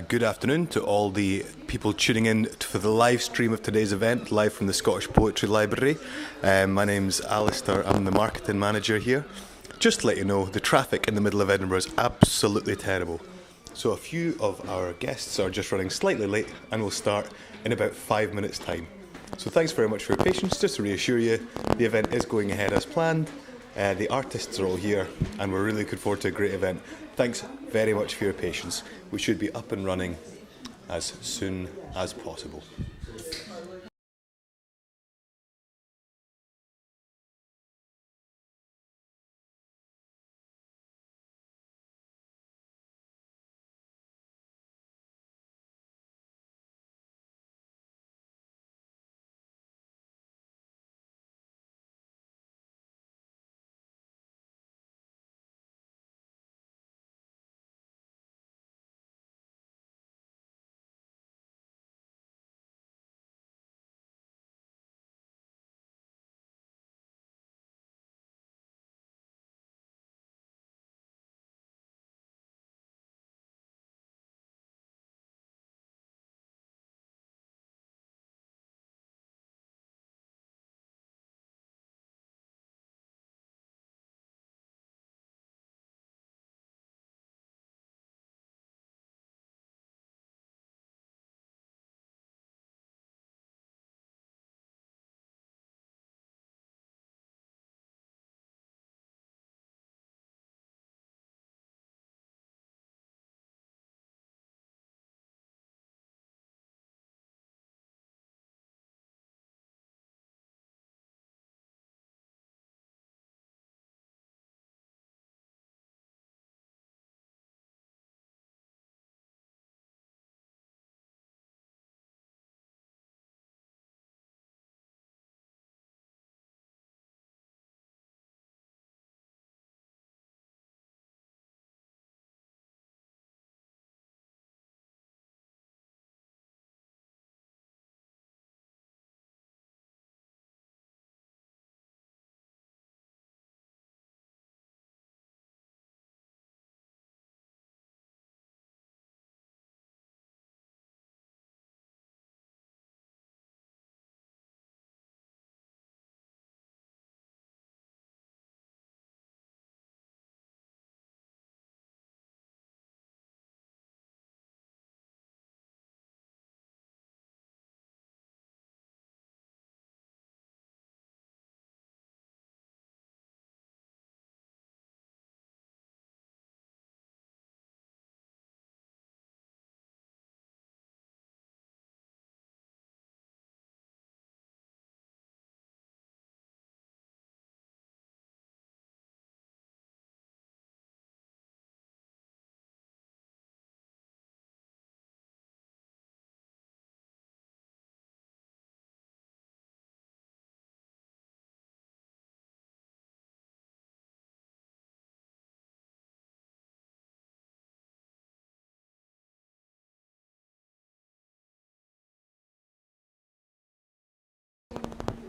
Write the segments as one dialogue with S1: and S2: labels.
S1: Good afternoon to all the people tuning in for the live stream of today's event, live from the Scottish Poetry Library. My name's Alastair, I'm the marketing manager here. Just to let you know, the traffic in the middle of Edinburgh is absolutely terrible. So a few of our guests are just running slightly late and will start in about 5 minutes' time. So thanks very much for your patience. Just to reassure you, the event is going ahead as planned. The artists are all here and we're really looking forward to a great event. Thanks very much for your patience. We should be up and running as soon as possible.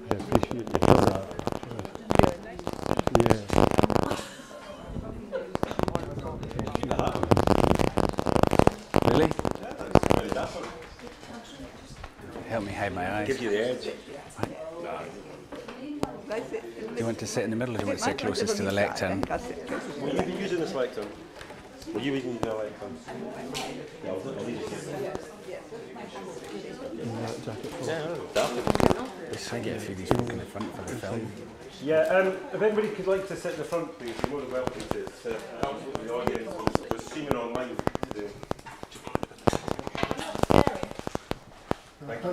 S2: I appreciate you for that. Yeah.
S3: Really? Help me hide my eyes.
S4: Gives you the edge.
S3: Do you want to sit in the middle or do you want to sit closest to the lectern?
S4: Will you be using this lectern? Will you be using the lectern? Yeah, I'll leave it here.
S3: Let's try to get a few of these folk in the front for the film.
S4: Yeah, if anybody could like to sit in the front, please, you're more than welcome to. It's absolutely the audience was streaming online today. Thank you.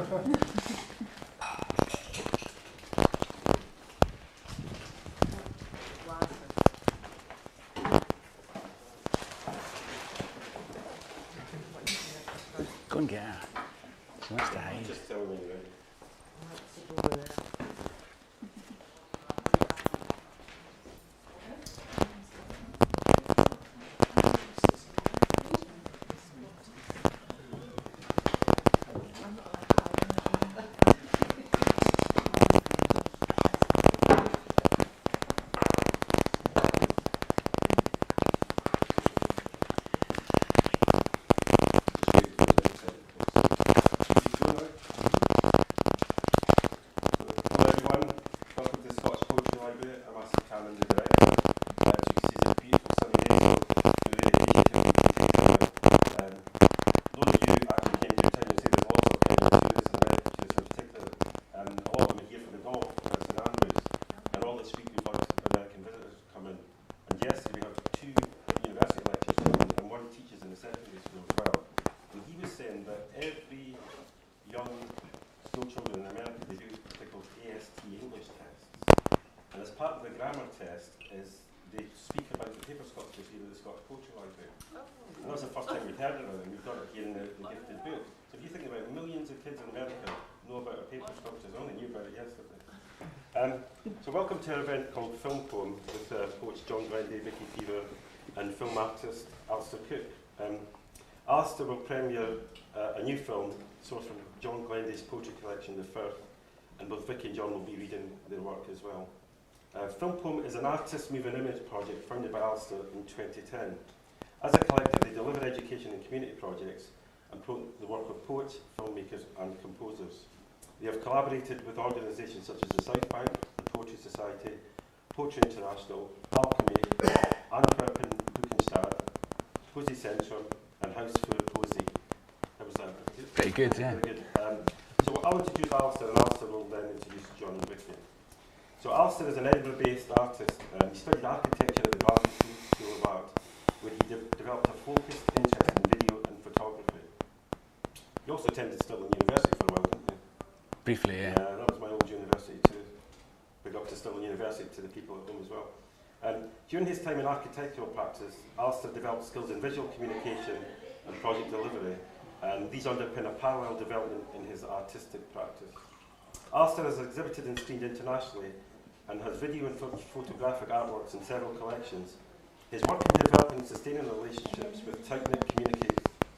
S3: Go and get her. She wants to hide.
S4: Just tell me when you're ready. 2010, but every young school children in America, they do what they call AST English tests. And as part of the grammar test is they speak about the paper sculptures here at the Scottish Poetry Library. And that's the first time we've heard about it, and we've got it here in the gifted book. So if you think about it, millions of kids in America know about our paper sculptures. I only knew about it yesterday. So welcome to our event called Filmpoem with poets John Glenday, Vicki Feaver and film artist Alastair Cook. Alastair will premiere a new film sourced from John Glenday's poetry collection, The Firth, and both Vicki and John will be reading their work as well. Filmpoem is an artist moving image project founded by Alastair in 2010. As a collective, they deliver education and community projects and promote the work of poets, filmmakers and composers. They have collaborated with organisations such as the South Bank, the Poetry Society, Poetry International, Alchemy, Antwerpen Boekenstad, Poesy Centrum and House for Poesy. How was that?
S3: Pretty good, yeah.
S4: Very good. So I'll introduce Alastair and Alastair will then introduce John and Vicki. So Alastair is an Edinburgh-based artist. He studied architecture at the Glasgow School of Art, where he developed a focused interest in video and photography. He also attended Stirling University for a while, didn't he?
S3: Briefly, yeah.
S4: Yeah, that was my old university too. Big up to Stirling University, to the people at home as well. During his time in architectural practice, Alastair developed skills in visual communication and project delivery, and these underpin a parallel development in his artistic practice. Alastair has exhibited and screened internationally and has video and photographic artworks in several collections. His work in developing and sustaining relationships with tight-knit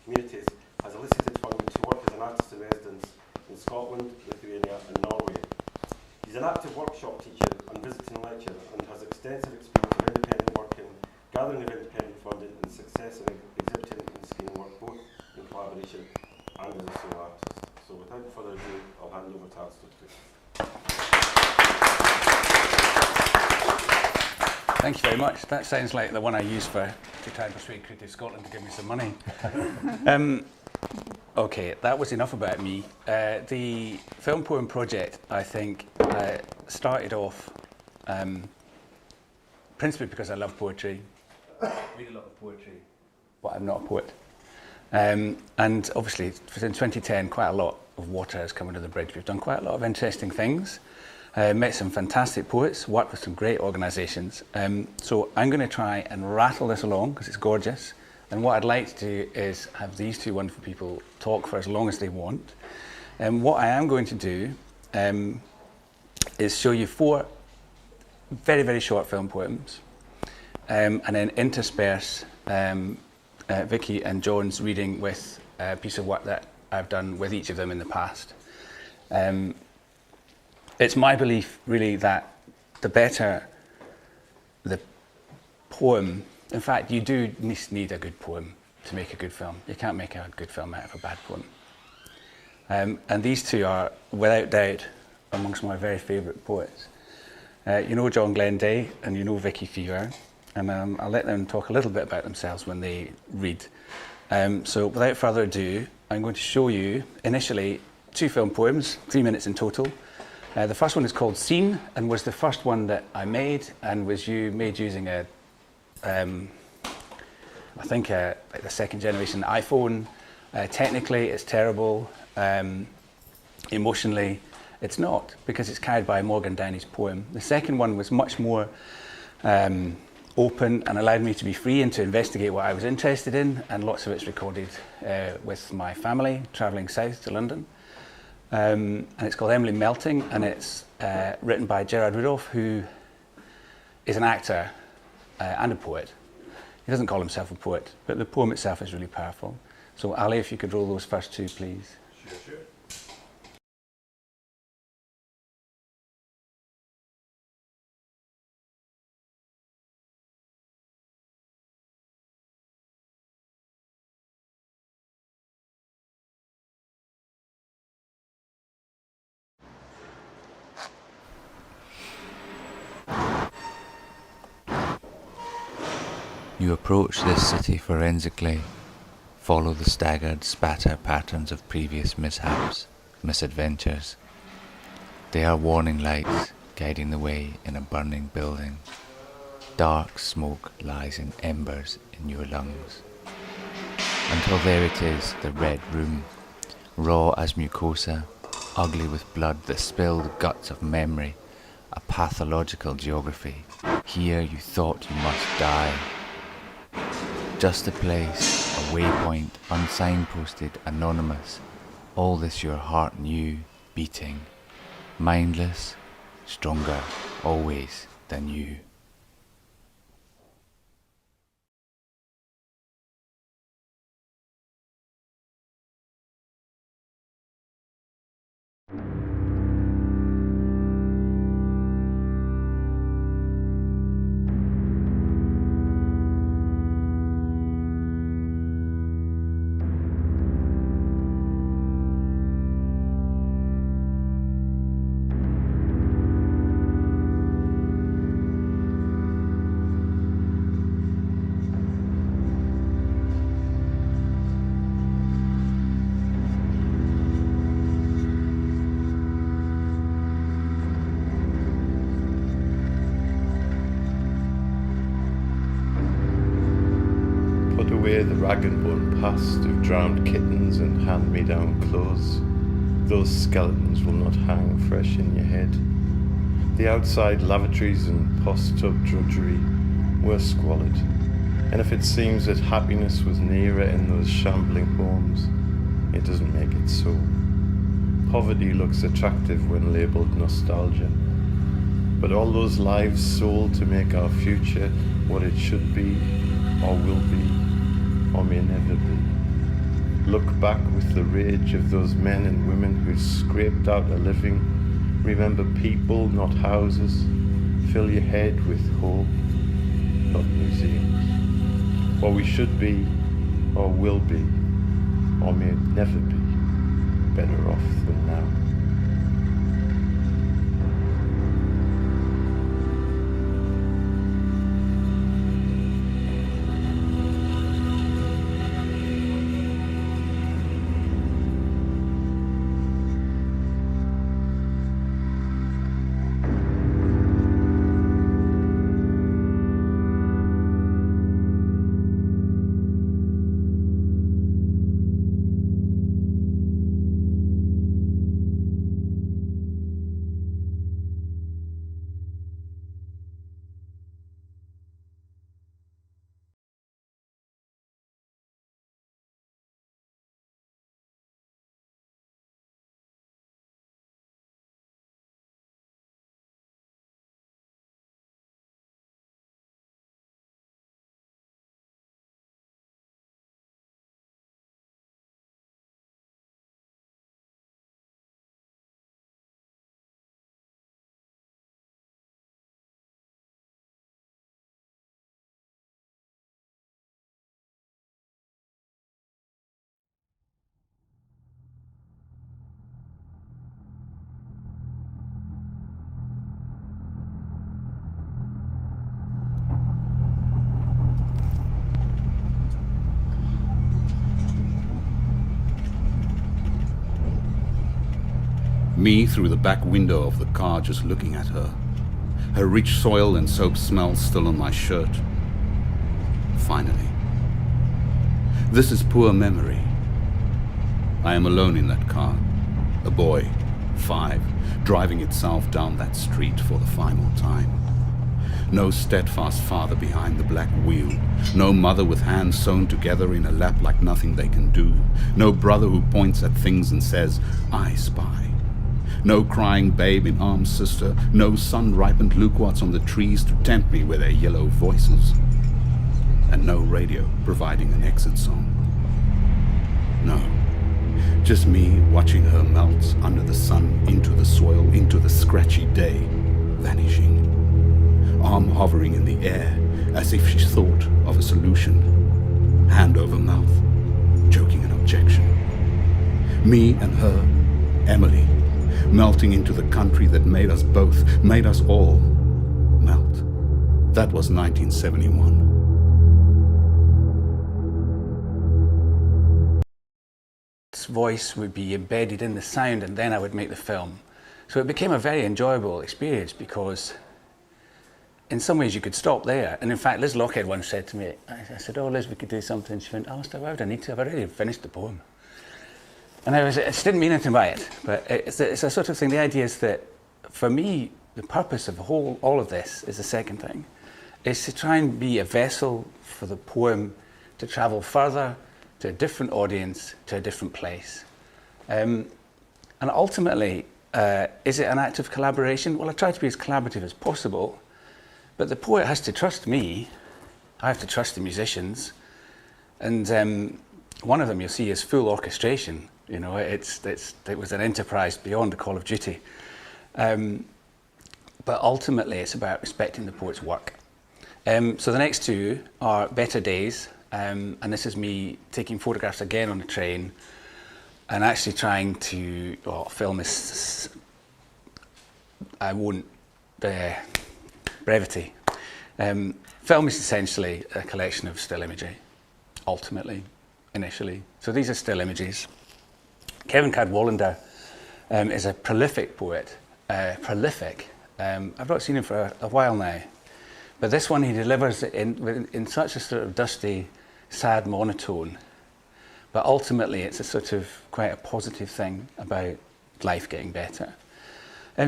S4: communities has elicited funding to work as an artist in residence in Scotland, Lithuania and Norway. He's an active workshop teacher and visiting lecturer and has extensive experience of independent working, gathering of independent funding and success in exhibiting and screening work both in collaboration and as a solo artist. So without further ado, I'll hand over to Alastair.
S3: Thank you very much. That sounds like the one I use to try and persuade Creative Scotland to give me some money. Okay, that was enough about me. The Filmpoem project, I think, started off principally because I love poetry, read a lot of poetry, but I'm not a poet. And obviously, in 2010, quite a lot of water has come under the bridge. We've done quite a lot of interesting things. Met some fantastic poets, worked with some great organisations. So I'm going to try and rattle this along because it's gorgeous. And what I'd like to do is have these two wonderful people talk for as long as they want. And what I am going to do is show you 4 very, very short film poems and then intersperse Vicki and John's reading with a piece of work that I've done with each of them in the past. It's my belief, really, that the better the poem, in fact, you do need a good poem to make a good film. You can't make a good film out of a bad poem. And these two are, without doubt, amongst my very favourite poets. You know John Glenday and you know Vicki Feaver, and I'll let them talk a little bit about themselves when they read. So without further ado, I'm going to show you, initially, 2 film poems, 3 minutes in total. The first one is called Scene, and was the first one that I made, and was made using a, I think like the second generation iPhone. Technically, it's terrible. Emotionally, it's not, because it's carried by Morgan Downey's poem. The second one was much more open and allowed me to be free and to investigate what I was interested in, and lots of it's recorded with my family, travelling south to London. And it's called Emily Melting, and it's written by Gerard Rudolph, who is an actor and a poet. He doesn't call himself a poet, but the poem itself is really powerful. So Ali, if you could roll those first 2, please.
S4: Sure.
S5: You approach this city forensically, follow the staggered spatter patterns of previous mishaps, misadventures. They are warning lights guiding the way in a burning building. Dark smoke lies in embers in your lungs. until there it is, the red room, raw as mucosa, ugly with blood, the spilled guts of memory, a pathological geography. Here you thought you must die. Just a place, a waypoint, unsignposted, anonymous. All this your heart knew, beating, mindless, stronger, always than you.
S2: Put away the rag and bone past of drowned kittens and hand-me-down clothes. Those skeletons will not hang fresh in your head. The outside lavatories and post-tub drudgery were squalid. And if it seems that happiness was nearer in those shambling homes, it doesn't make it so. Poverty looks attractive when labelled nostalgia. But all those lives sold to make our future what it should be, or will be, or may never be. Look back with the rage of those men and women who scraped out a living. Remember people, not houses. Fill your head with hope, not museums. What we should be, or will be, or may never be, better off than now.
S6: Me through the back window of the car, just looking at her. Her rich soil and soap smell still on my shirt. Finally. This is poor memory. I am alone in that car. A boy, 5, driving itself down that street for the final time. No steadfast father behind the black wheel. No mother with hands sewn together in a lap like nothing they can do. No brother who points at things and says, I spy. No crying babe in arms sister. No sun-ripened loquats on the trees to tempt me with their yellow voices. And no radio providing an exit song. No. Just me watching her melt under the sun, into the soil, into the scratchy day, vanishing. Arm hovering in the air, as if she thought of a solution. Hand over mouth, joking an objection. Me and her, Emily, melting into the country that made us both, made us all melt. That was 1971.
S3: Voice would be embedded in the sound, and then I would make the film. So it became a very enjoyable experience because in some ways you could stop there. And in fact, Liz Lockhead once said to me, I said, oh, Liz, we could do something. She went, Alastair, why would I need to? I've already finished the poem. And I just didn't mean anything by it. But it's a sort of thing. The idea is that, for me, the purpose of all of this is the second thing, is to try and be a vessel for the poem to travel further, to a different audience, to a different place. And ultimately, is it an act of collaboration? Well, I try to be as collaborative as possible, but the poet has to trust me. I have to trust the musicians. And one of them you'll see is full orchestration. You know, it was an enterprise beyond the call of duty. But ultimately, it's about respecting the poet's work. So the next two are Better Days, and this is me taking photographs again on the train, and actually trying to film this. I won't brevity. Film is essentially a collection of still imagery, ultimately, initially. So these are still images. Kevin Cadwallader is a prolific poet. I've not seen him for a while now, but this one he delivers in such a sort of dusty, sad monotone. But ultimately, it's a sort of quite a positive thing about life getting better.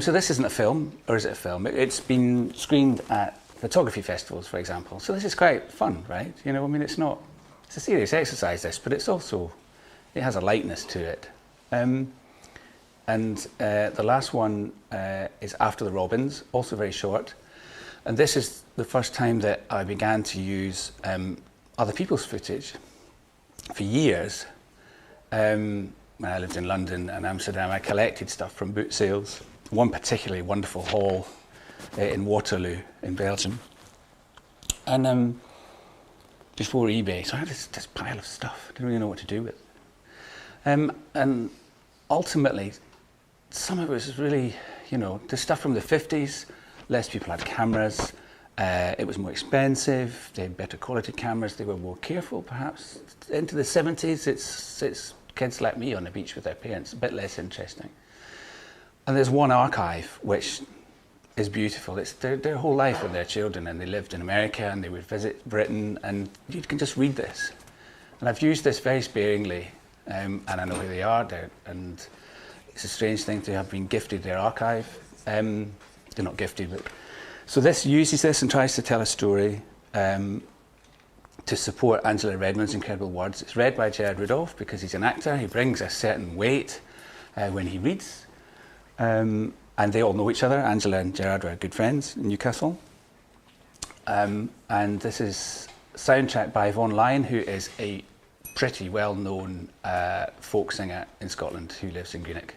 S3: So this isn't a film, or is it a film? It's been screened at photography festivals, for example. So this is quite fun, right? You know, I mean, it's a serious exercise, this, but it has a lightness to it. And the last one is After the Robins, also very short. And this is the first time that I began to use other people's footage. For years, when I lived in London and Amsterdam, I collected stuff from boot sales. One particularly wonderful hall in Waterloo in Belgium. And before eBay, so I had this pile of stuff. Didn't really know what to do with. And ultimately, some of it was really, you know, the stuff from the 50s. Less people had cameras. It was more expensive. They had better quality cameras. They were more careful, perhaps. Into the 70s, it's kids like me on the beach with their parents. A bit less interesting. And there's one archive which is beautiful. It's their whole life with their children, and they lived in America and they would visit Britain, and you can just read this. And I've used this very sparingly, and I know who they are. And it's a strange thing to have been gifted their archive. They're not gifted, but so this uses this and tries to tell a story to support Angela Redmond's incredible words. It's read by Gerard Rudolph because he's an actor. He brings a certain weight when he reads. And they all know each other. Angela and Gerard were good friends in Newcastle. And this is soundtrack by Yvonne Lyon, who is a pretty well-known folk singer in Scotland who lives in Greenock.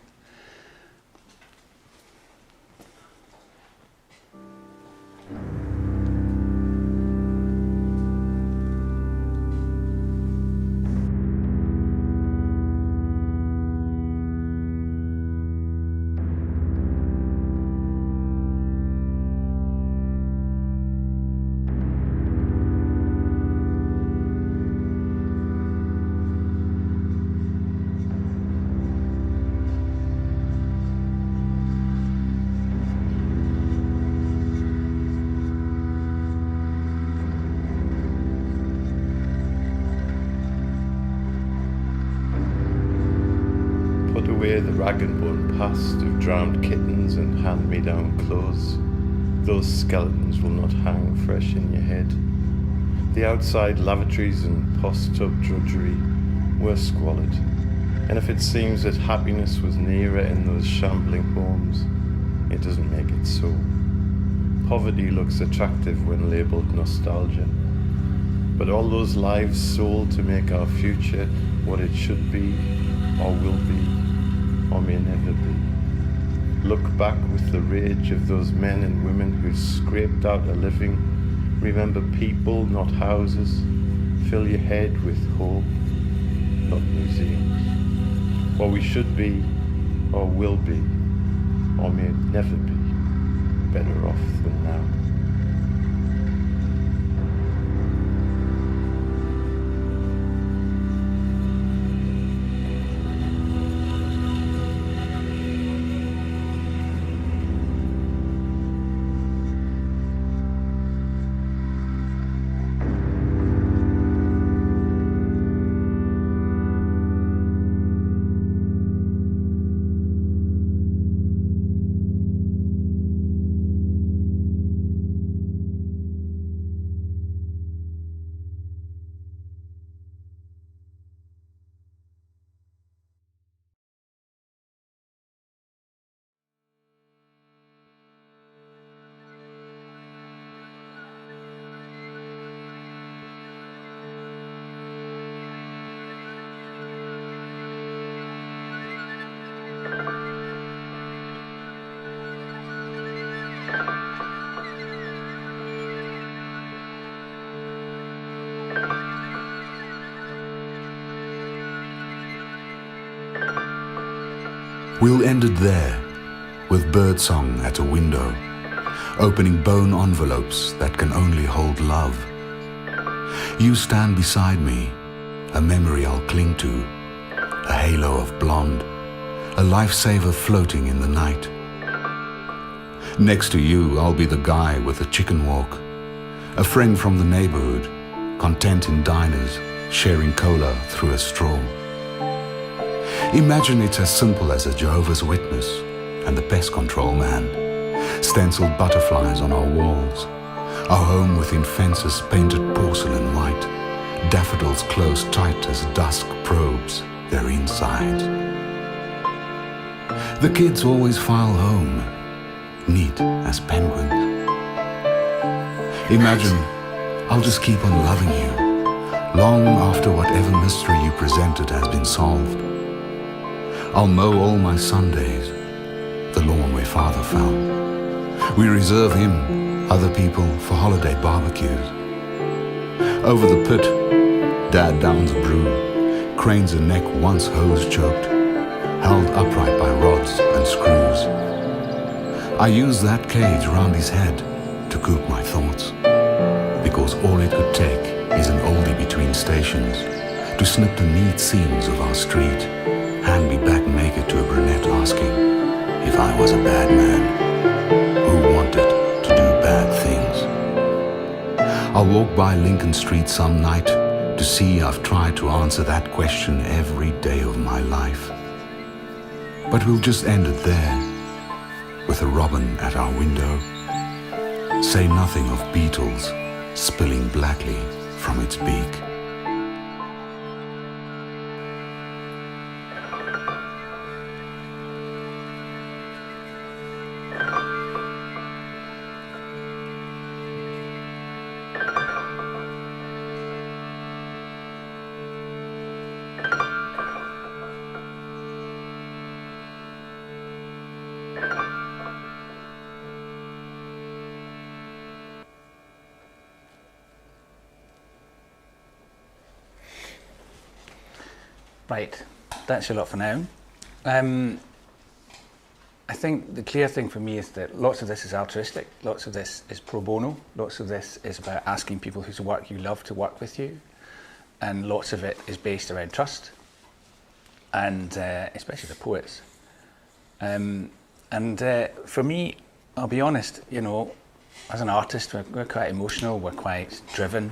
S2: Away the rag and bone past of drowned kittens and hand-me-down clothes. Those skeletons will not hang fresh in your head. The outside lavatories and post-tub drudgery were squalid, and if it seems that happiness was nearer in those shambling homes, it doesn't make it so. Poverty looks attractive when labelled nostalgia, but all those lives sold to make our future what it should be, or will be, or may never be. Look back with the rage of those men and women who scraped out a living. Remember people, not houses. Fill your head with hope, not museums. Or we should be, or will be, or may never be, better off than now.
S6: We'll end it there, with birdsong at a window, opening bone envelopes that can only hold love. You stand beside me, a memory I'll cling to, a halo of blonde, a lifesaver floating in the night. Next to you, I'll be the guy with the chicken walk, a friend from the neighborhood, content in diners, sharing cola through a straw. Imagine it's as simple as a Jehovah's Witness and the pest control man, stenciled butterflies on our walls, our home within fences painted porcelain white, daffodils close tight as dusk probes their insides. The kids always file home, neat as penguins. Imagine I'll just keep on loving you, long after whatever mystery you presented has been solved. I'll mow all my Sundays, the lawn where Father fell. We reserve him, other people, for holiday barbecues. Over the pit, Dad downs a brew, cranes a neck once hose choked, held upright by rods and screws. I use that cage round his head to coop my thoughts, because all it could take is an oldie between stations to snip the neat seams of our street, hand me back naked to a brunette asking if I was a bad man who wanted to do bad things. I'll walk by Lincoln Street some night to see I've tried to answer that question every day of my life. But we'll just end it there, with a robin at our window. Say nothing of beetles spilling blackly from its beak.
S3: Right, that's your lot for now. I think the clear thing for me is that lots of this is altruistic, lots of this is pro bono, lots of this is about asking people whose work you love to work with you, and lots of it is based around trust, and especially the poets. For me, I'll be honest, you know, as an artist, we're quite emotional, we're quite driven.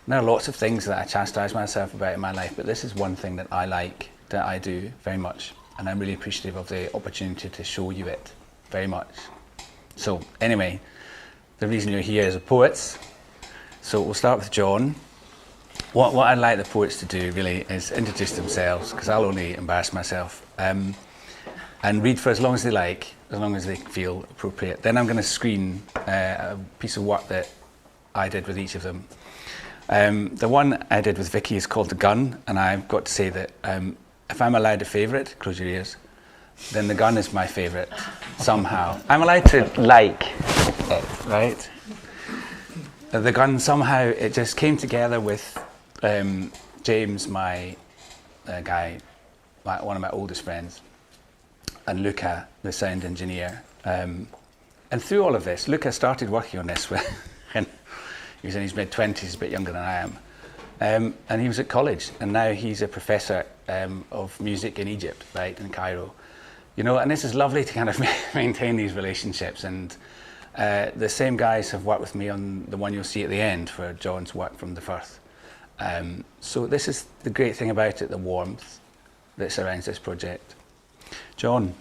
S3: There are lots of things that I chastise myself about in my life, but this is one thing that I like, that I do very much, and I'm really appreciative of the opportunity to show you it very much. So anyway, the reason you're here is the poets. So we'll start with John. What I'd like the poets to do really is introduce themselves, because I'll only embarrass myself, and read for as long as they like, as long as they feel appropriate. Then I'm going to screen a piece of work that I did with each of them. The one I did with Vicki is called The Gun, and I've got to say that if I'm allowed a favourite, close your ears, then The Gun is my favourite, somehow. I'm allowed to like it, right? The Gun, somehow, it just came together with James, my guy, one of my oldest friends, and Luca, the sound engineer. And through all of this, Luca started working on this when he was in his mid-20s, a bit younger than I am. And he was at college, and now he's a professor of music in Egypt, right, in Cairo. You know, and this is lovely to kind of maintain these relationships. And the same guys have worked with me on the one you'll see at the end for John's work from the Firth. So this is the great thing about it, the warmth that surrounds this project. John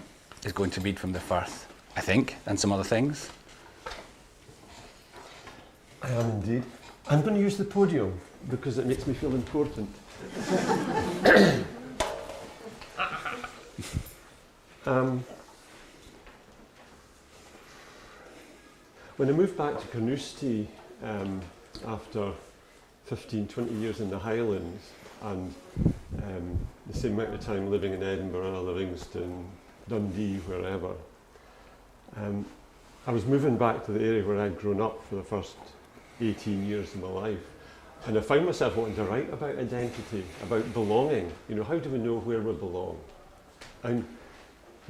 S3: is going to read from the Firth, I think, and some other things.
S4: I am indeed. I'm going to use the podium because it makes me feel important. When I moved back to Carnoustie after 15, 20 years in the Highlands and the same amount of time living in Edinburgh, Livingston, Dundee, wherever, I was moving back to the area where I'd grown up for the first 18 years of my life, and I found myself wanting to write about identity, about belonging. You know, how do we know where we belong? And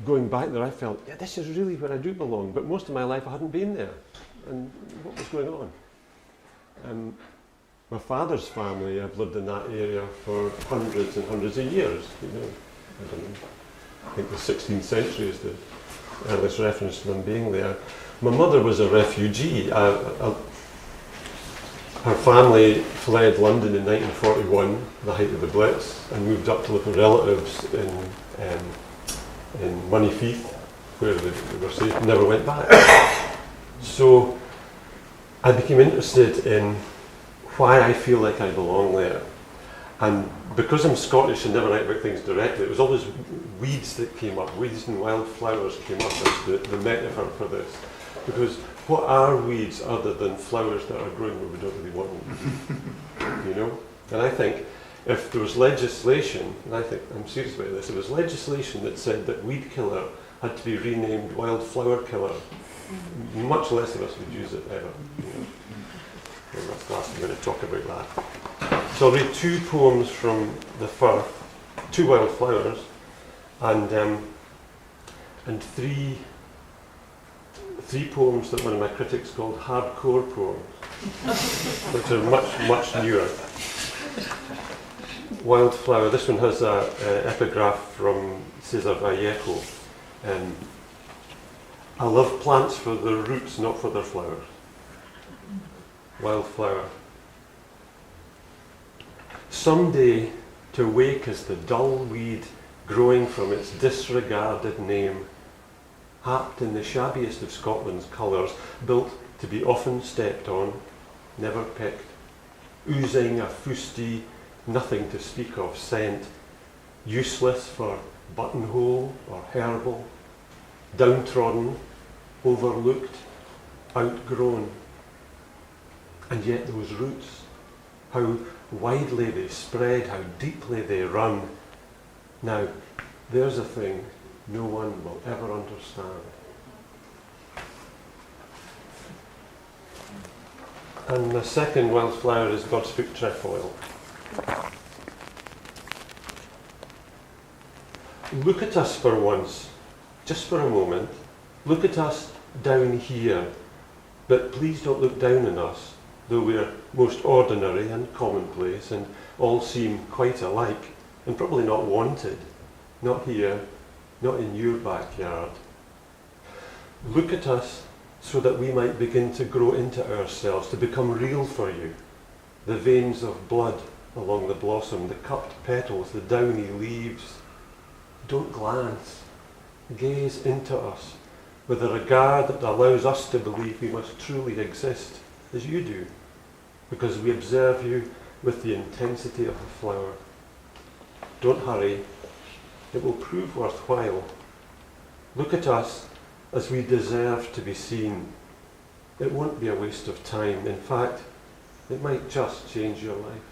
S7: going back there, I felt, yeah, this is really where I do belong. But most of my life I hadn't been there. And what was going on? My father's family have lived in that area for hundreds and hundreds of years. You know, I don't know. I think the 16th century is the earliest reference to them being there. My mother was a refugee. Her family fled London in 1941, the height of the Blitz, and moved up to live with relatives in Firth, where they were safe, and never went back. So I became interested in why I feel like I belong there. And because I'm Scottish and never write about things directly, it was always weeds that came up, weeds and wildflowers came up as the metaphor for this. Because what are weeds other than flowers that are growing where we don't really want them? You know? And I think if there was legislation, and I'm serious about this, if there was legislation that said that weed killer had to be renamed wildflower killer, much less of us would use it ever. You know? And that's the last I'm going to talk about that. So I'll read two poems from the Firth, two wildflowers, and three poems that one of my critics called hardcore poems, which are much newer. Wildflower. This one has an epigraph from Cesar Vallejo. I love plants for their roots, not for their flowers. Wildflower. Someday to wake as the dull weed growing from its disregarded name, happed in the shabbiest of Scotland's colours, built to be often stepped on, never picked, oozing a fusty, nothing to speak of scent, useless for buttonhole or herbal, downtrodden, overlooked, outgrown. And yet those roots, how widely they spread, how deeply they run. Now, there's a thing no one will ever understand. And the second wildflower is Godspeak trefoil. Look at us for once, just for a moment. Look at us down here, but please don't look down on us, though we're most ordinary and commonplace and all seem quite alike, and probably not wanted, not here, not in your backyard. Look at us so that we might begin to grow into ourselves, to become real for you. The veins of blood along the blossom, the cupped petals, the downy leaves. Don't glance. Gaze into us with a regard that allows us to believe we must truly exist as you do, because we observe you with the intensity of the flower. Don't hurry. It will prove worthwhile. Look at us as we deserve to be seen. It won't be a waste of time. In fact, it might just change your life.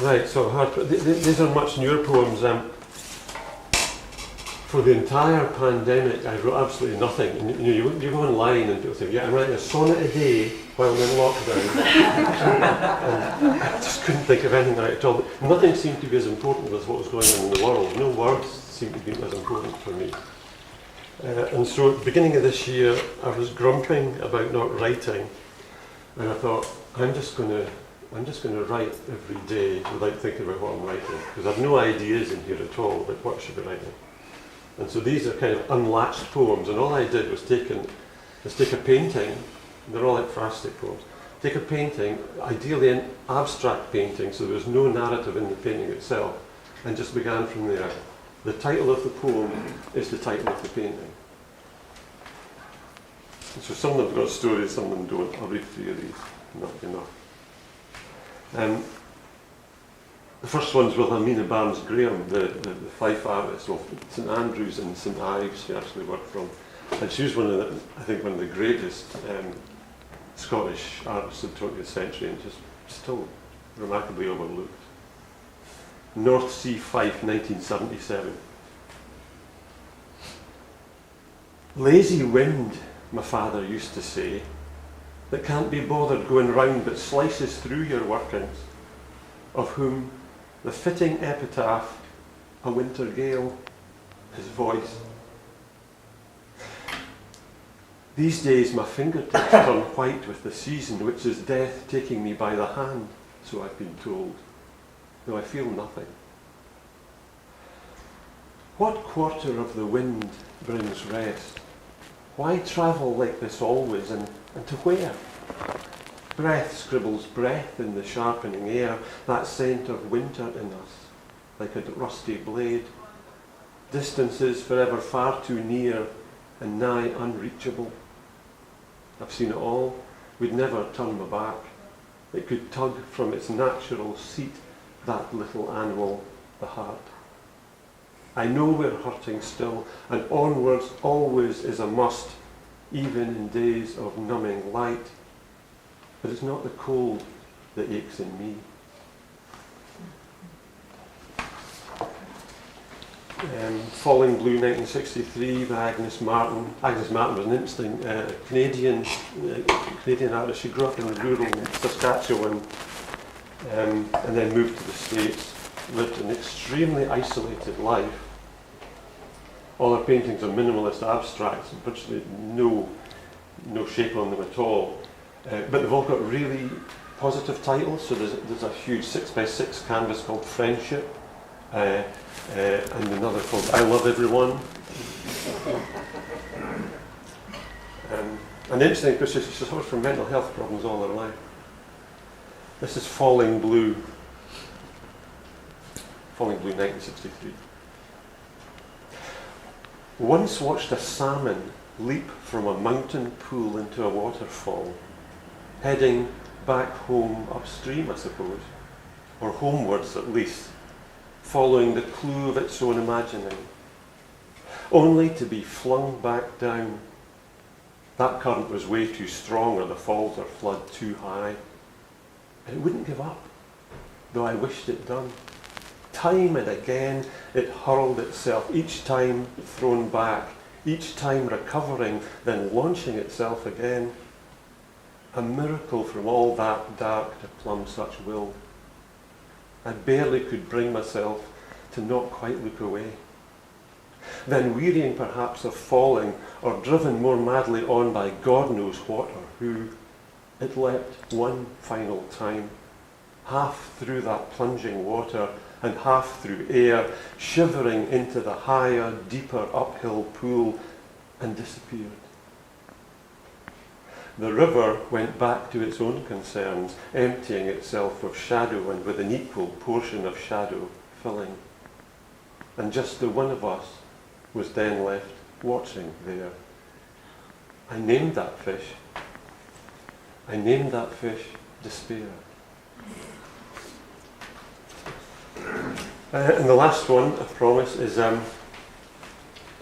S7: Right, so these are much newer poems. For the entire pandemic, I wrote absolutely nothing. And, you go online and people say, yeah, I'm writing a sonnet a day while I'm in lockdown. And I just couldn't think of anything right at all. Nothing seemed to be as important as what was going on in the world. No words seemed to be as important for me. And so at the beginning of this year, I was grumping about not writing. And I thought, I'm just going to write every day without thinking about what I'm writing. Because I've no ideas in here at all about what I should be writing. And so these are kind of unlatched poems, and all I did was take a painting, and they're all like phrastic poems, take a painting, ideally an abstract painting, so there was no narrative in the painting itself, and just began from there. The title of the poem is the title of the painting. And so some of them have got stories, some of them don't. I'll read 3 of these, not enough. The first one's Wilhelmina Barnes-Graham, the Fife artist, well, St Andrews and St Ives, she actually worked from. And she was one of the greatest Scottish artists of the 20th century, and just still remarkably overlooked. North Sea Fife, 1977. Lazy wind, my father used to say, that can't be bothered going round but slices through your workings. of whom the fitting epitaph, a winter gale, his voice. These days my fingertips turn white with the season, which is death taking me by the hand, so I've been told, though I feel nothing. What quarter of the wind brings rest? Why travel like this always, and to where? Breath scribbles breath in the sharpening air, that scent of winter in us, like a rusty blade. Distances forever far too near and nigh unreachable. I've seen it all, would never turn my back. It could tug from its natural seat, that little animal, the heart. I know we're hurting still, and onwards always is a must, even in days of numbing light. But it's not the cold that aches in me. Falling Blue 1963 by Agnes Martin. Agnes Martin was an interesting Canadian artist. She grew up in rural Saskatchewan and then moved to the States, lived an extremely isolated life. All her paintings are minimalist abstracts, virtually no shape on them at all. But they've all got really positive titles. So there's a huge 6x6 canvas called Friendship, and another called I Love Everyone. And interesting, because she suffered from mental health problems all her life. This is Falling Blue. Falling Blue 1963. Once watched a salmon leap from a mountain pool into a waterfall, heading back home upstream, I suppose, or homewards at least, following the clue of its own imagining, only to be flung back down. That current was way too strong, or the falls or flood too high. And it wouldn't give up, though I wished it done. Time and again it hurled itself, each time thrown back, each time recovering, then launching itself again. A miracle from all that dark to plumb such will. I barely could bring myself to not quite look away. Then, wearying perhaps of falling, or driven more madly on by God knows what or who, it leapt one final time, half through that plunging water and half through air, shivering into the higher, deeper uphill pool, and disappeared. The river went back to its own concerns, emptying itself of shadow and with an equal portion of shadow filling. And just the one of us was then left watching there. I named that fish Despair. And the last one, I promise, is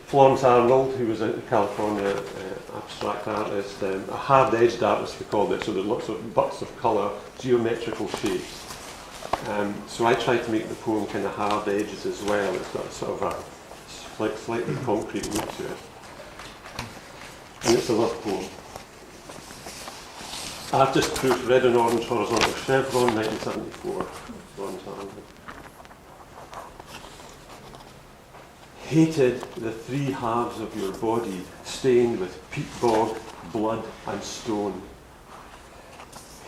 S7: Florence Arnold, who was a California abstract artist, a hard-edged artist we called it, so there's lots of butts of colour, geometrical shapes. So I tried to make the poem kind of hard edges as well. It's got sort of a slightly concrete look to it. And it's a love poem. Artist proof, red and orange horizontal chevron, 1974. Florence Arnold. Hated the three halves of your body stained with peat bog, blood and stone.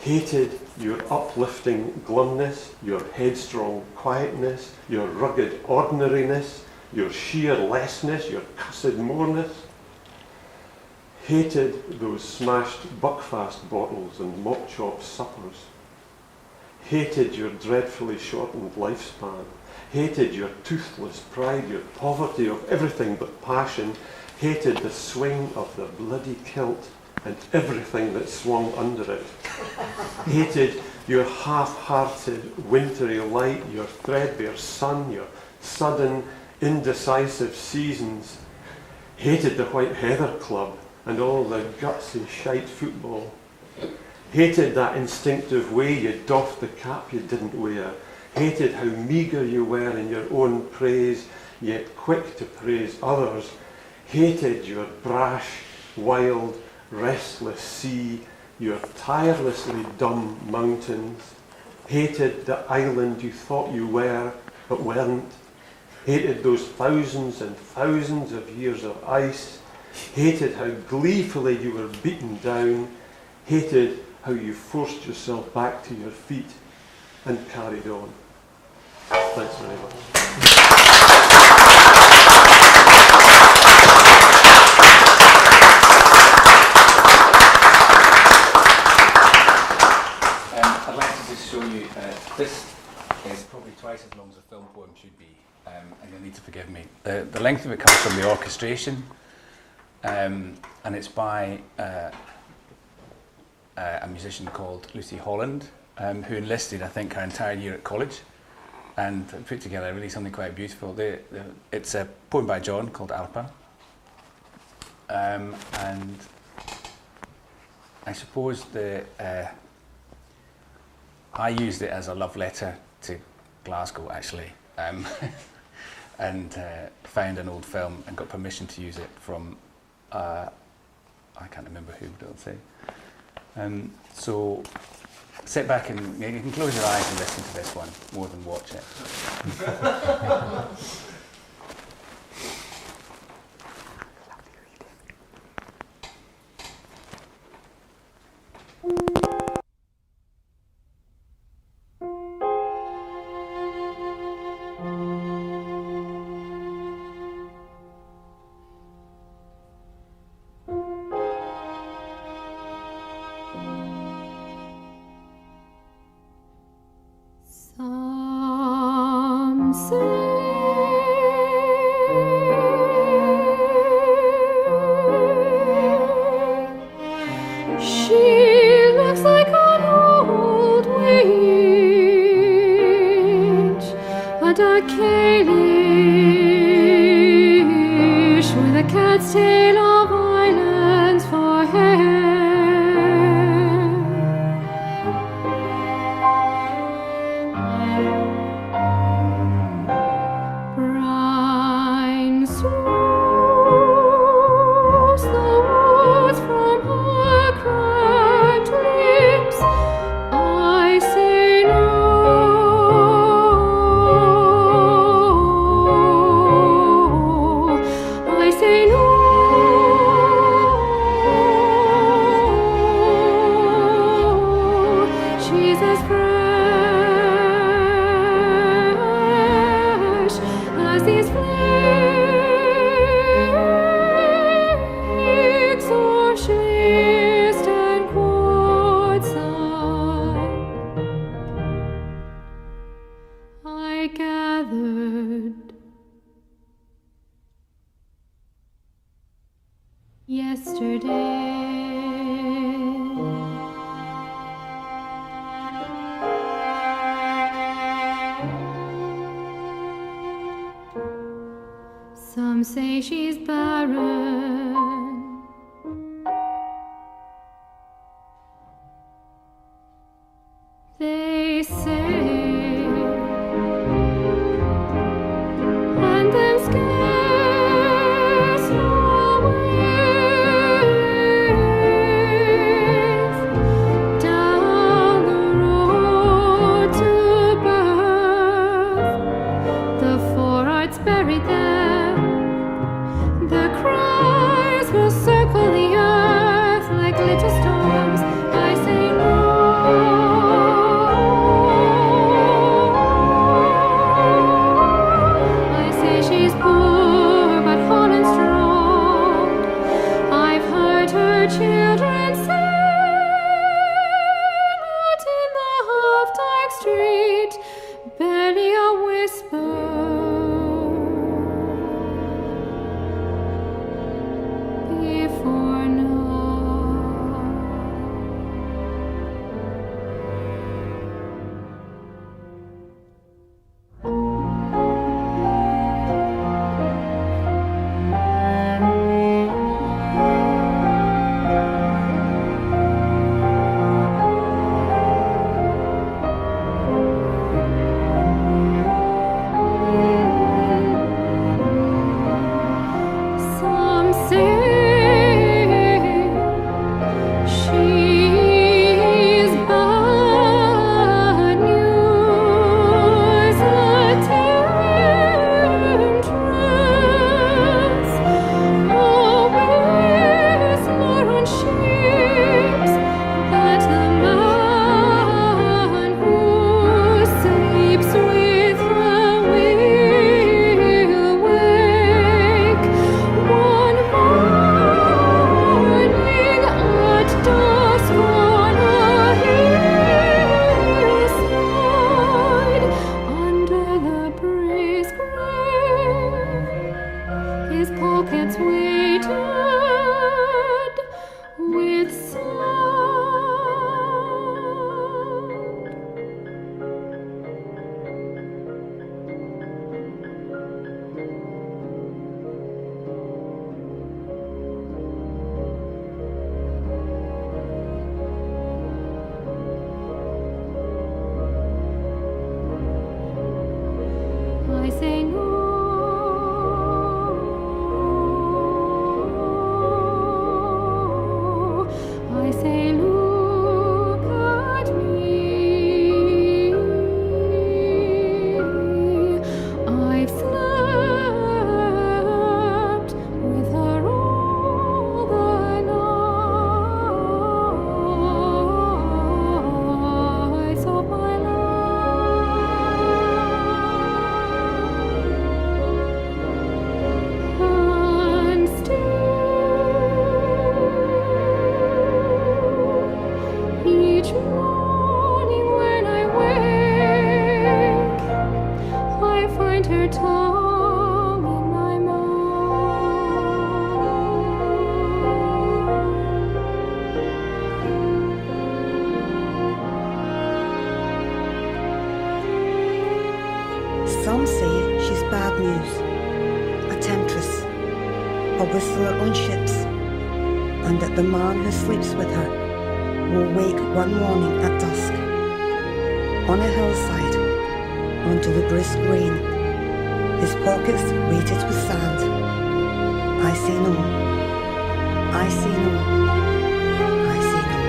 S7: Hated your uplifting glumness, your headstrong quietness, your rugged ordinariness, your sheer lessness, your cussed moreness. Hated those smashed buckfast bottles and mop chop suppers. Hated your dreadfully shortened lifespan. Hated your toothless pride, your poverty of everything but passion. Hated the swing of the bloody kilt and everything that swung under it. Hated your half-hearted wintry light, your threadbare sun, your sudden, indecisive seasons. Hated the White Heather Club and all the gutsy shite football. Hated that instinctive way you doffed the cap you didn't wear. Hated how meagre you were in your own praise, yet quick to praise others. Hated your brash, wild, restless sea, your tirelessly dumb mountains. hated the island you thought you were but weren't, hated those thousands and thousands of years of ice, hated how gleefully you were beaten down, hated how you forced yourself back to your feet and carried on. Thanks very much.
S3: I'd like to just show you, this is probably twice as long as a film poem should be, and you'll need to forgive me. The length of it comes from the orchestration, and it's by a musician called Lucy Holland, who enlisted, I think, her entire year at college, and put together really something quite beautiful. It's a poem by John called Alpa, and I suppose I used it as a love letter to Glasgow, actually, and found an old film and got permission to use it from, I can't remember who, but I'll say. So sit back and you can close your eyes and listen to this one more than watch it.
S8: Some say she looks like an old witch, a dark calish with a cat's tail of islands for hair. Brine swoops the words from her cracked lips. I say no. I say no. She's as fresh as these flakes or schist and quartzite. I gathered yesterday. Some say she's barren. They say, and them scarce know ways down the road to birth. The four arts buried there. The cry
S9: Some say she's bad news, a temptress, a whistler on ships, and that the man who sleeps with her will wake one morning at dusk, on a hillside, onto the brisk rain, his pockets weighted with sand. I say no, I say no, I say no.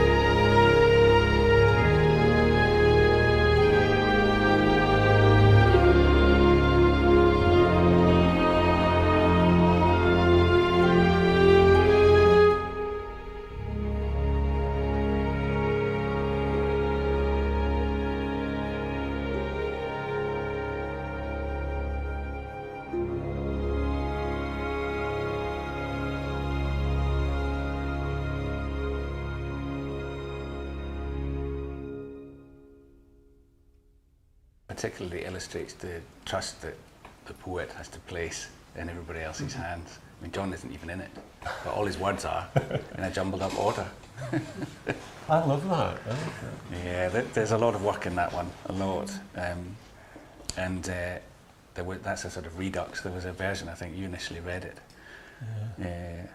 S3: Particularly illustrates the trust that the poet has to place in everybody else's hands. I mean, John isn't even in it, but all his words are in a jumbled up order.
S7: I love that.
S3: Yeah, there's a lot of work in that one, a lot. That's a sort of redux. There was a version, I think you initially read it. Yeah.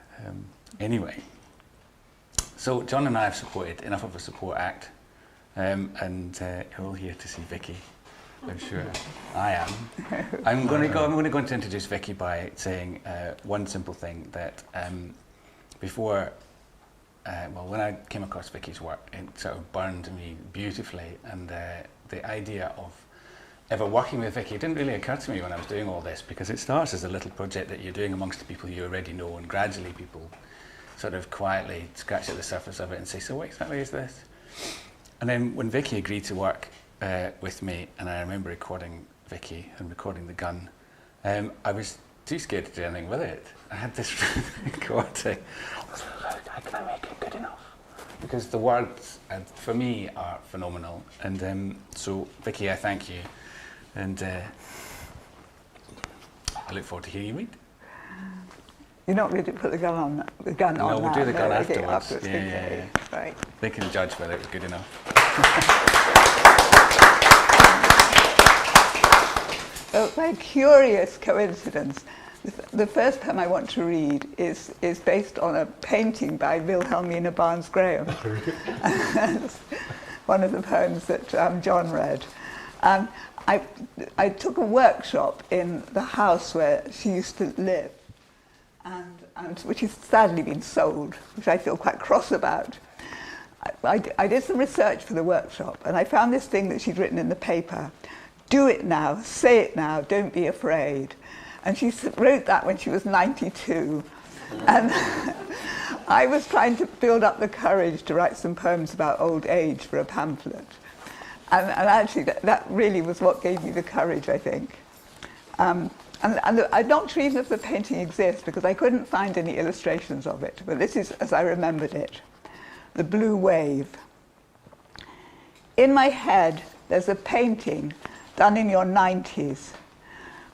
S3: Anyway, so John and I have supported enough of a support act, and you're all here to see Vicki. I'm sure I am. I'm going to go to introduce Vicki by saying one simple thing that before, when I came across Vicki's work, it sort of burned me beautifully, and the idea of ever working with Vicki didn't really occur to me when I was doing all this, because it starts as a little project that you're doing amongst the people you already know, and gradually people sort of quietly scratch at the surface of it and say, so what exactly is this? And then when Vicki agreed to work with me, and I remember recording Vicki and recording the gun, I was too scared to do anything with it. I had this recording. How can I make it good enough? Because the words, for me, are phenomenal. And so, Vicki, I thank you. And I look forward to hearing you read.
S10: You're not going to put the gun on
S3: No,
S10: now?
S3: We'll do the gun
S10: okay,
S3: afterwards. Yeah.
S10: Right.
S3: They can judge whether it was good enough.
S10: Well, by curious coincidence, the first poem I want to read is based on a painting by Wilhelmina Barnes-Graham. One of the poems that John read. I took a workshop in the house where she used to live, and which has sadly been sold, which I feel quite cross about. I did some research for the workshop, and I found this thing that she'd written in the paper: do it now, say it now, don't be afraid. And she wrote that when she was 92. And I was trying to build up the courage to write some poems about old age for a pamphlet. And actually, that really was what gave me the courage, I think. And I'm not sure even if the painting exists, because I couldn't find any illustrations of it. But this is as I remembered it: The Blue Wave. In my head, there's a painting done in your 90s,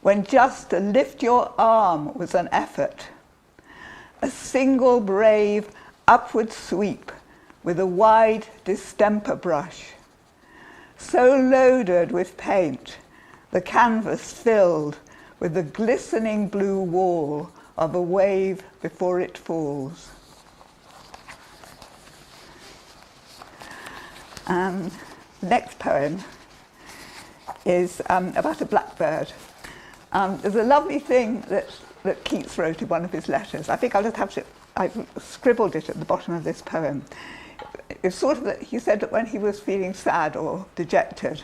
S10: when just to lift your arm was an effort. A single brave upward sweep with a wide distemper brush, so loaded with paint, the canvas filled with the glistening blue wall of a wave before it falls. Next poem is about a blackbird. There's a lovely thing that Keats wrote in one of his letters. I think I'll just have to, I've scribbled it at the bottom of this poem. It's sort of that he said that when he was feeling sad or dejected,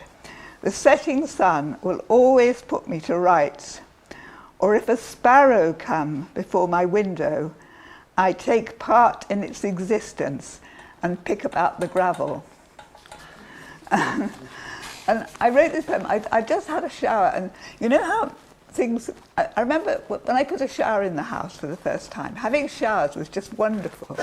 S10: the setting sun will always put me to rights, or if a sparrow come before my window, I take part in its existence and pick about the gravel. And I wrote this poem, I just had a shower, and you know how things, I remember when I put a shower in the house for the first time, having showers was just wonderful.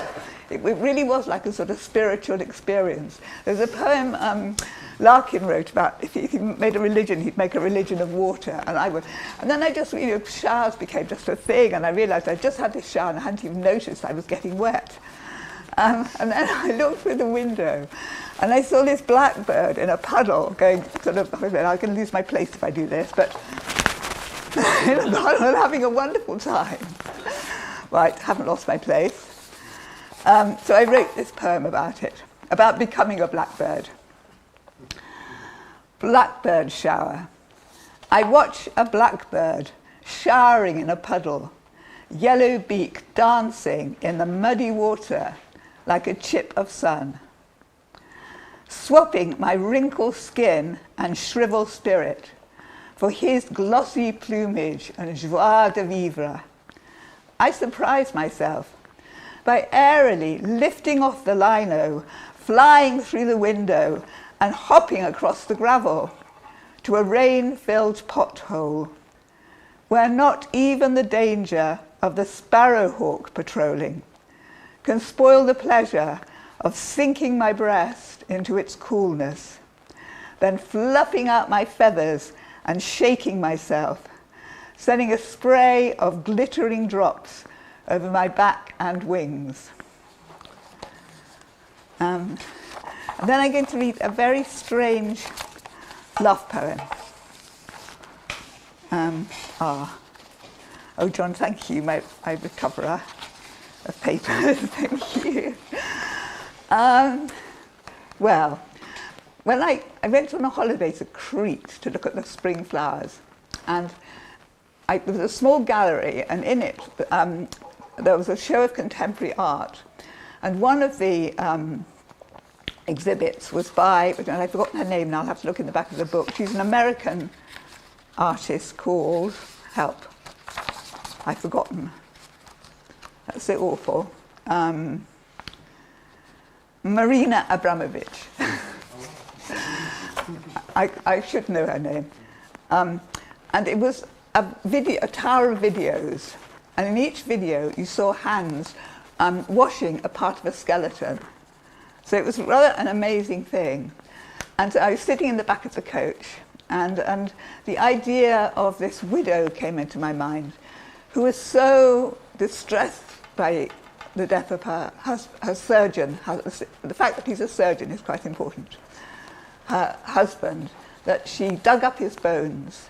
S10: It really was like a sort of spiritual experience. There's a poem Larkin wrote about, if he made a religion, he'd make a religion of water, and then I just, showers became just a thing, and I realised I just had this shower and I hadn't even noticed I was getting wet. And then I looked through the window and I saw this blackbird in a puddle going sort of, I'm going to lose my place if I do this, but in a garden and having a wonderful time. Right, haven't lost my place. So I wrote this poem about it, about becoming a blackbird. Blackbird shower. I watch a blackbird showering in a puddle, yellow beak dancing in the muddy water like a chip of sun, swapping my wrinkled skin and shriveled spirit for his glossy plumage and joie de vivre. I surprise myself by airily lifting off the lino, flying through the window and hopping across the gravel to a rain-filled pothole where not even the danger of the sparrowhawk patrolling can spoil the pleasure of sinking my breast into its coolness, then fluffing out my feathers and shaking myself, sending a spray of glittering drops over my back and wings. And then I'm going to read a very strange love poem. Oh, John, thank you, my recoverer of papers. Thank you. Well, when I went on a holiday to Crete to look at the spring flowers, and there was a small gallery, and in it there was a show of contemporary art, and one of the exhibits was by, and I've forgotten her name now, I'll have to look in the back of the book. She's an American artist called, help, I've forgotten. That's so awful. Marina Abramovich. I should know her name. And it was a tower of videos. And in each video, you saw hands washing a part of a skeleton. So it was rather an amazing thing. And I was sitting in the back of the coach, and the idea of this widow came into my mind, who was so distressed by the death of her surgeon. The fact that he's a surgeon is quite important. Her husband, that she dug up his bones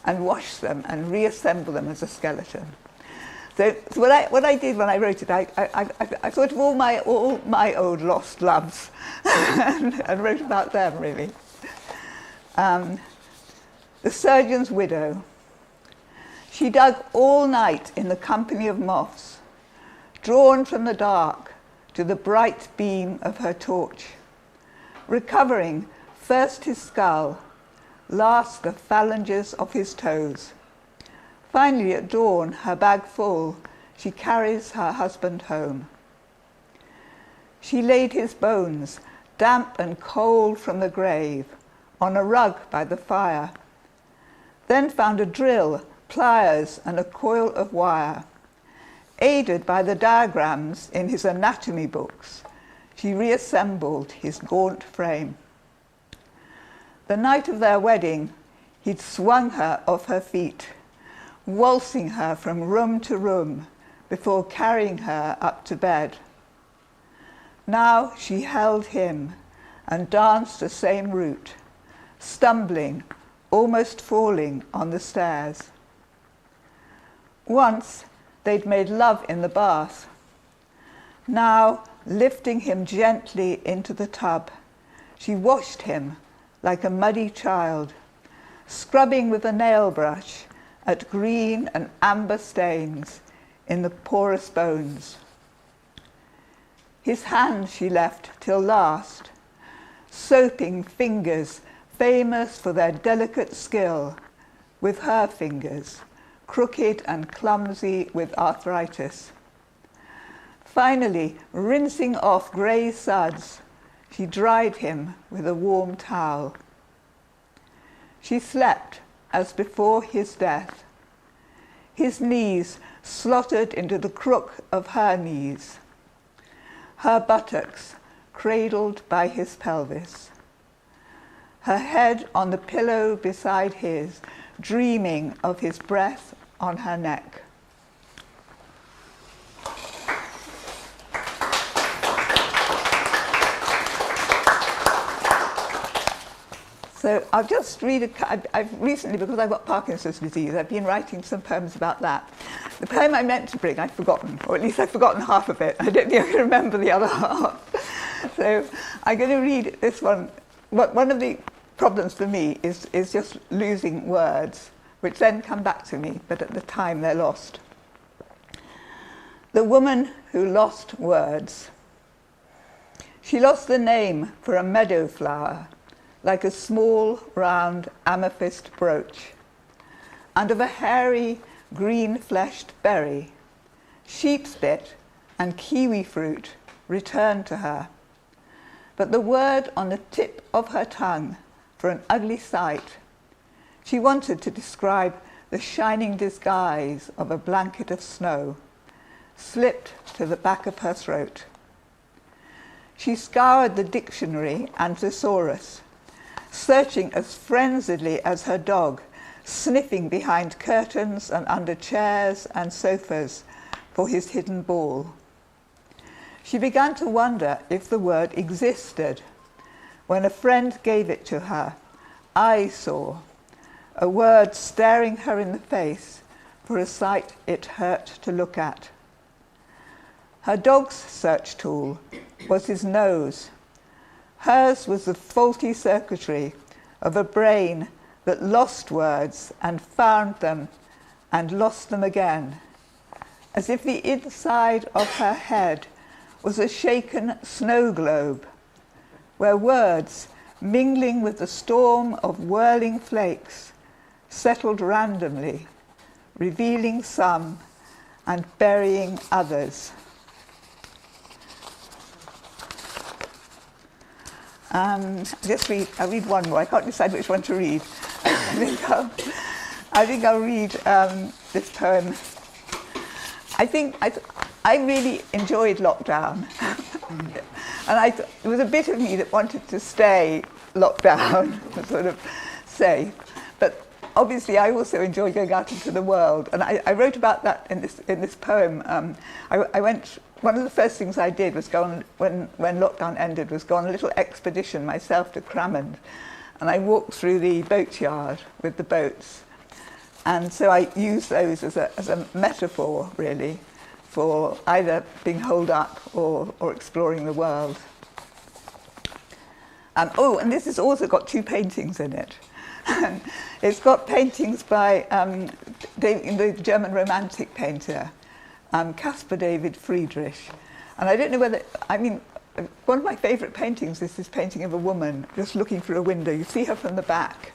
S10: and washed them and reassembled them as a skeleton. So what I did when I wrote it, I thought of all my old lost loves and wrote about them, really. The surgeon's widow. She dug all night in the company of moths, drawn from the dark to the bright beam of her torch, recovering first his skull, last the phalanges of his toes. Finally, at dawn, her bag full, she carries her husband home. She laid his bones, damp and cold from the grave, on a rug by the fire, then found a drill, pliers, and a coil of wire. Aided by the diagrams in his anatomy books, she reassembled his gaunt frame. The night of their wedding, he'd swung her off her feet, waltzing her from room to room before carrying her up to bed. Now she held him and danced the same route, stumbling, almost falling on the stairs. Once they'd made love in the bath. Now, lifting him gently into the tub, she washed him like a muddy child, scrubbing with a nail brush at green and amber stains in the porous bones. His hand she left till last, soaping fingers famous for their delicate skill with her fingers, crooked and clumsy with arthritis. Finally, rinsing off grey suds, she dried him with a warm towel. She slept as before his death, his knees slotted into the crook of her knees, her buttocks cradled by his pelvis, her head on the pillow beside his, dreaming of his breath on her neck. So I'll just read I've recently, because I've got Parkinson's disease, I've been writing some poems about that. The poem I meant to bring, I've forgotten, or at least I've forgotten half of it. I don't think I can remember the other half. So I'm going to read this one. One of the problems for me is just losing words, which then come back to me, but at the time they're lost. The woman who lost words. She lost the name for a meadow flower, like a small, round amethyst brooch, and of a hairy, green-fleshed berry. Sheepspit and kiwi fruit returned to her, but the word on the tip of her tongue for an ugly sight. She wanted to describe the shining disguise of a blanket of snow, slipped to the back of her throat. She scoured the dictionary and thesaurus, searching as frenziedly as her dog, sniffing behind curtains and under chairs and sofas for his hidden ball. She began to wonder if the word existed when a friend gave it to her. I saw a word staring her in the face for a sight it hurt to look at. Her dog's search tool was his nose. Hers was the faulty circuitry of a brain that lost words and found them and lost them again, as if the inside of her head was a shaken snow globe, where words, mingling with the storm of whirling flakes, settled randomly, revealing some and burying others. I'll read one more. I can't decide which one to read. I think I'll read this poem. I really enjoyed lockdown. And there was a bit of me that wanted to stay locked down, sort of safe. But obviously I also enjoy going out into the world. And I wrote about that in this poem. One of the first things I did was go on, when lockdown ended, was go on a little expedition myself to Cramond. And I walked through the boatyard with the boats. And so I used those as a metaphor, really, for either being holed up or exploring the world. And this has also got two paintings in it. It's got paintings by the German Romantic painter, Caspar David Friedrich. And I don't know whether, one of my favourite paintings is this painting of a woman just looking through a window. You see her from the back.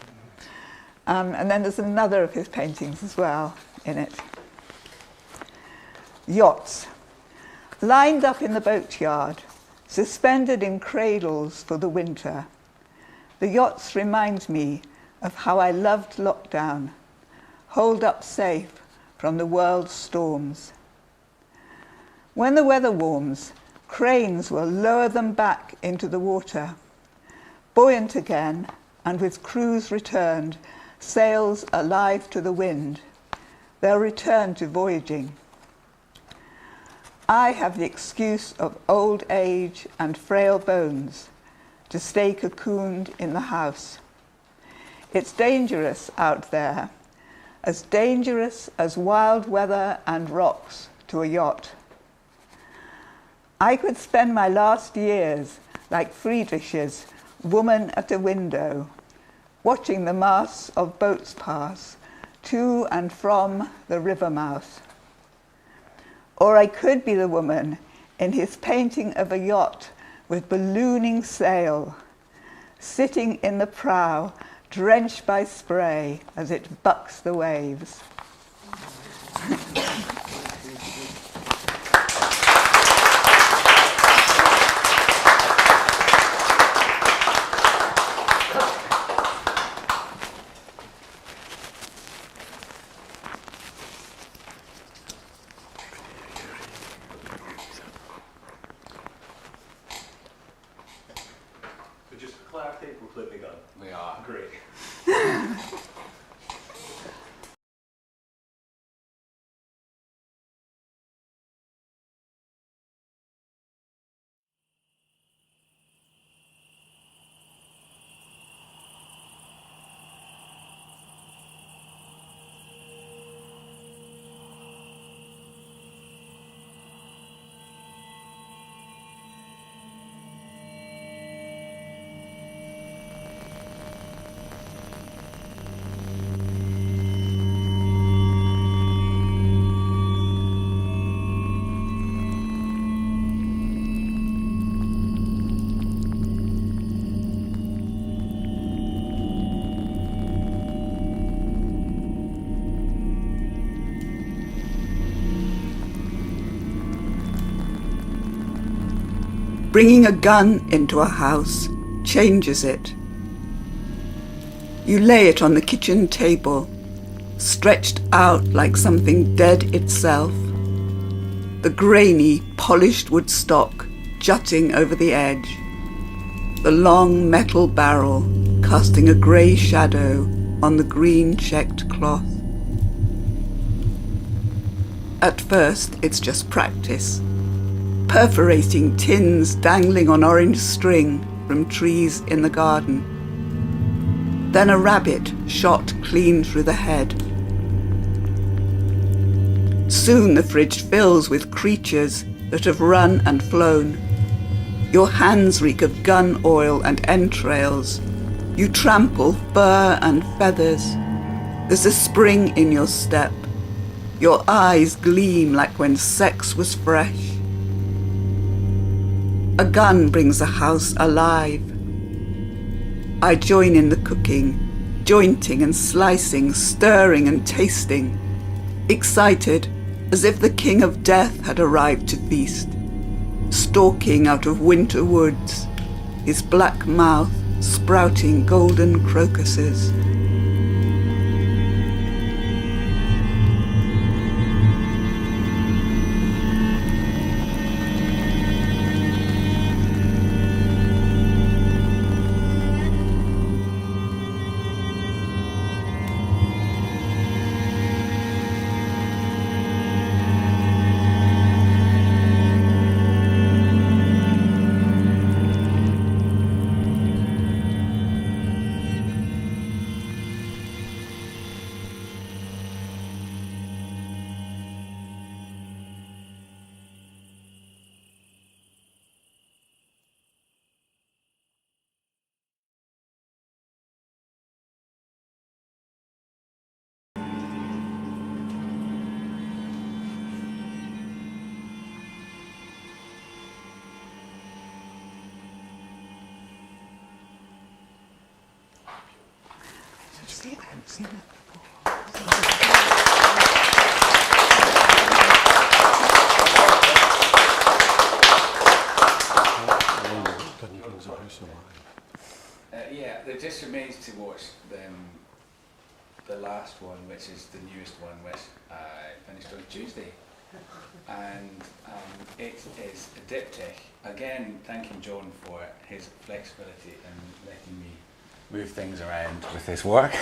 S10: And then there's another of his paintings as well in it. Yachts, lined up in the boatyard, suspended in cradles for the winter. The yachts remind me of how I loved lockdown, holed up safe from the world's storms. When the weather warms, cranes will lower them back into the water. Buoyant again, and with crews returned, sails alive to the wind, they'll return to voyaging. I have the excuse of old age and frail bones to stay cocooned in the house. It's dangerous out there, as dangerous as wild weather and rocks to a yacht. I could spend my last years like Friedrich's woman at a window, watching the masts of boats pass to and from the river mouth. Or I could be the woman in his painting of a yacht with ballooning sail, sitting in the prow, drenched by spray as it bucks the waves.
S1: We are. Great.
S10: Bringing a gun into a house changes it. You lay it on the kitchen table, stretched out like something dead itself. The grainy, polished wood stock jutting over the edge. The long metal barrel casting a grey shadow on the green checked cloth. At first, it's just practice. Perforating tins dangling on orange string from trees in the garden. Then a rabbit shot clean through the head. Soon the fridge fills with creatures that have run and flown. Your hands reek of gun oil and entrails. You trample fur and feathers. There's a spring in your step. Your eyes gleam like when sex was fresh. A gun brings a house alive. I join in the cooking, jointing and slicing, stirring and tasting, excited as if the king of death had arrived to feast, stalking out of winter woods, his black mouth sprouting golden crocuses.
S3: Yeah, there just remains to watch the last one, which is the newest one, which I finished on Tuesday. And it is a diptych. Again, thanking John for his flexibility and letting me move things around with this work.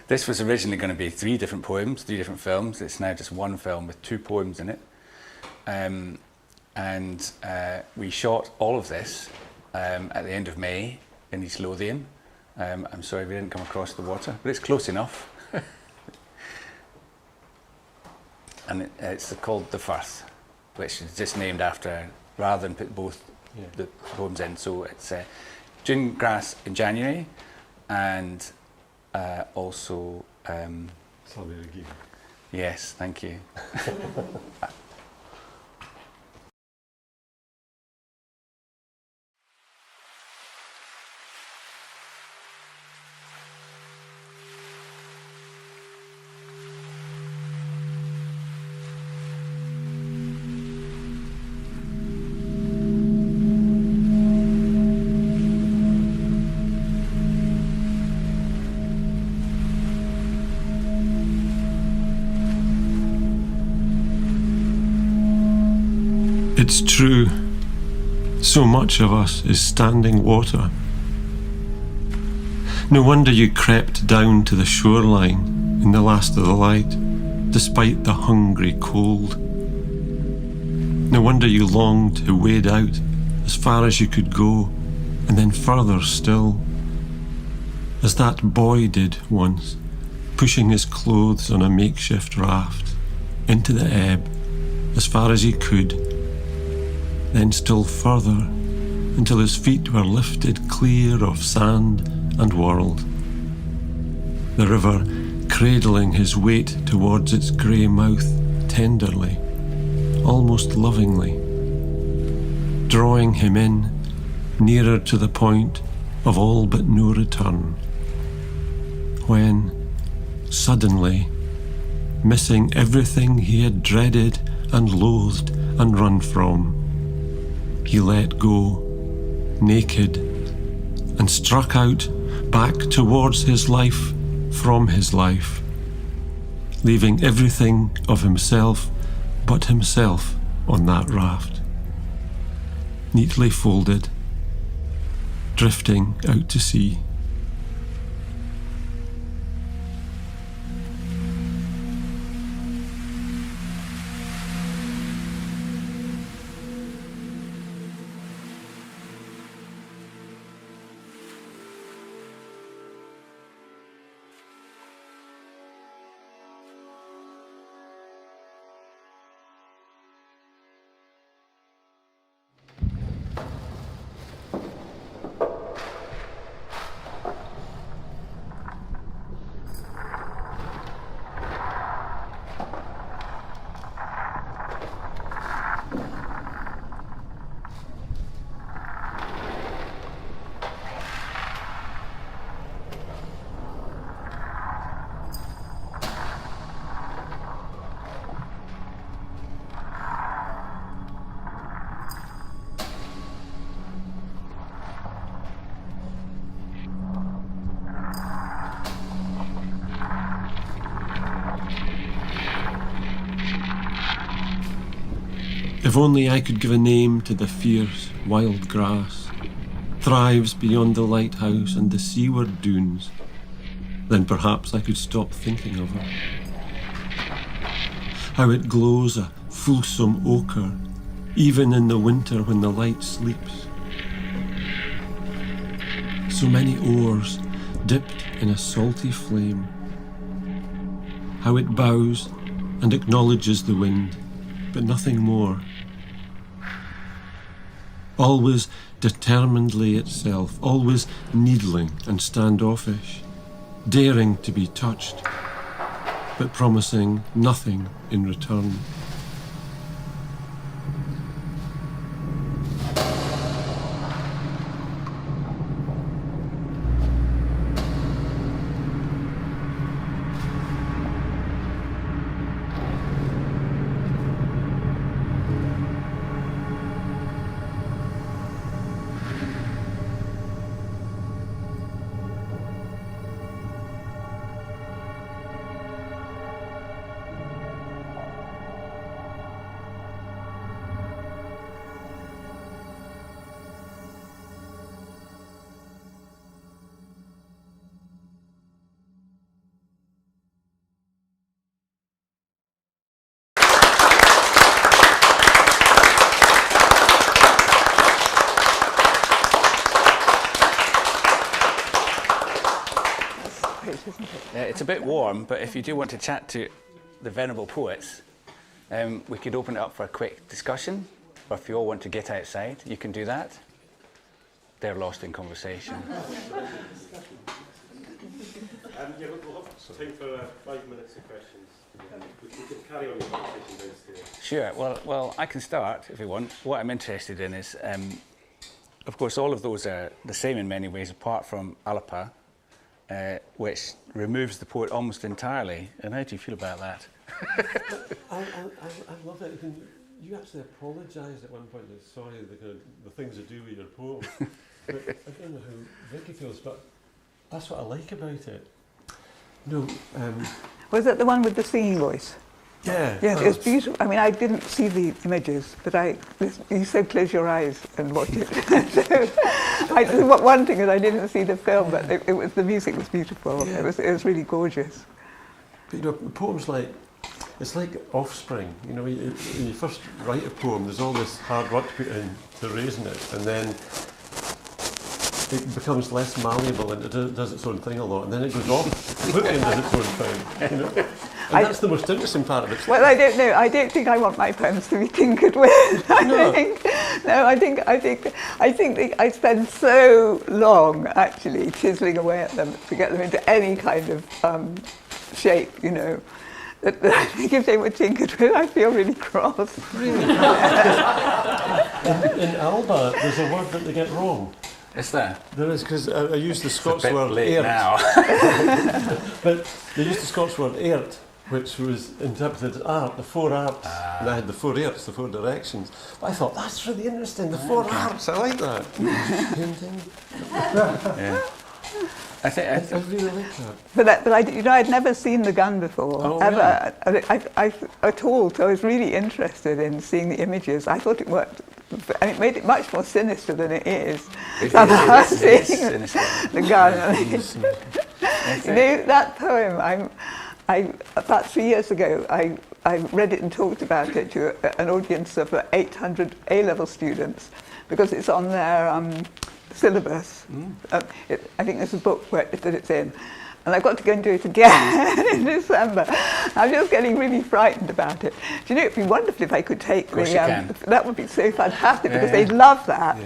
S3: This was originally going to be 3 different poems, 3 different films. It's now just 1 film with 2 poems in it. And we shot all of this at the end of May in East Lothian. I'm sorry we didn't come across the water, but it's close enough. And it's called the Firth, which is just named after, rather than put both the poems in. So it's June grass in January, and also yes, thank you.
S7: It's true, so much of us is standing water. No wonder you crept down to the shoreline in the last of the light, despite the hungry cold. No wonder you longed to wade out as far as you could go, and then further still, as that boy did once, pushing his clothes on a makeshift raft into the ebb as far as he could, then still further, until his feet were lifted clear of sand and world. The river cradling his weight towards its grey mouth tenderly, almost lovingly, drawing him in, nearer to the point of all but no return. When, suddenly, missing everything he had dreaded and loathed and run from,
S11: he let go, naked, and struck out back towards his life from his life, leaving everything of himself but himself on that raft, neatly folded, drifting out to sea. If only I could give a name to the fierce, wild grass, thrives beyond the lighthouse and the seaward dunes, then perhaps I could stop thinking of her. How it glows a fulsome ochre, even in the winter when the light sleeps. So many oars dipped in a salty flame. How it bows and acknowledges the wind, but nothing more. Always determinedly itself, always needling and standoffish, daring to be touched, but promising nothing in return.
S3: It's a bit warm, but if you do want to chat to the venerable poets, we could open it up for a quick discussion, or if you all want to get outside, you can do that. They're lost in conversation.
S4: Yeah, we'll have time for 5 minutes of questions. We can carry on the conversation downstairs.
S3: Sure. Well, I can start if you want. What I'm interested in is, of course, all of those are the same in many ways, apart from Alapa, which removes the poet almost entirely. And how do you feel about that?
S7: I love it. You actually apologised at one point that sorry the things to do with your poem. But I don't know how Vicki feels, but that's what I like about it. No.
S10: Was it the one with the singing voice?
S7: Yeah.
S10: Yes, it was beautiful. I mean, I didn't see the images, but you said close your eyes and watch it. So, one thing is I didn't see the film, but it was the music was beautiful. Yeah. It was really gorgeous.
S7: But you know, poems it's like offspring. You know, when you first write a poem, there's all this hard work to put in to raising it, and then it becomes less malleable and it does its own thing a lot, and then it goes off completely and does its own thing. You know. And that's the most interesting part of it.
S10: Well, I don't know. I don't think I want my poems to be tinkered with. I think I spend so long actually chiseling away at them to get them into any kind of shape, you know. That I think if they were tinkered with, I feel really cross.
S7: Really? In Alba, there's a word that they get wrong.
S3: Is there?
S7: There is, because I use the Scots word
S3: late
S7: airt.
S3: now.
S7: But they use the Scots word airt, which was interpreted as art, the four arts. And I had the four arts, the four directions. I thought, that's really interesting, the four arts, I like that. Painting.
S3: Yeah. I
S7: really like that.
S10: But I'd never seen the gun before, ever, at all. So I was really interested in seeing the images. I thought it worked, and it made it much more sinister than it is. Seeing the gun. You know, that poem, about 3 years ago, I read it and talked about it to an audience of 800 A-level students, because it's on their syllabus. I think there's a book that it's in, and I've got to go and do it again in December. I'm just getting really frightened about it. Do you know, it'd be wonderful if I could take the. That would be so fantastic, because they'd love that,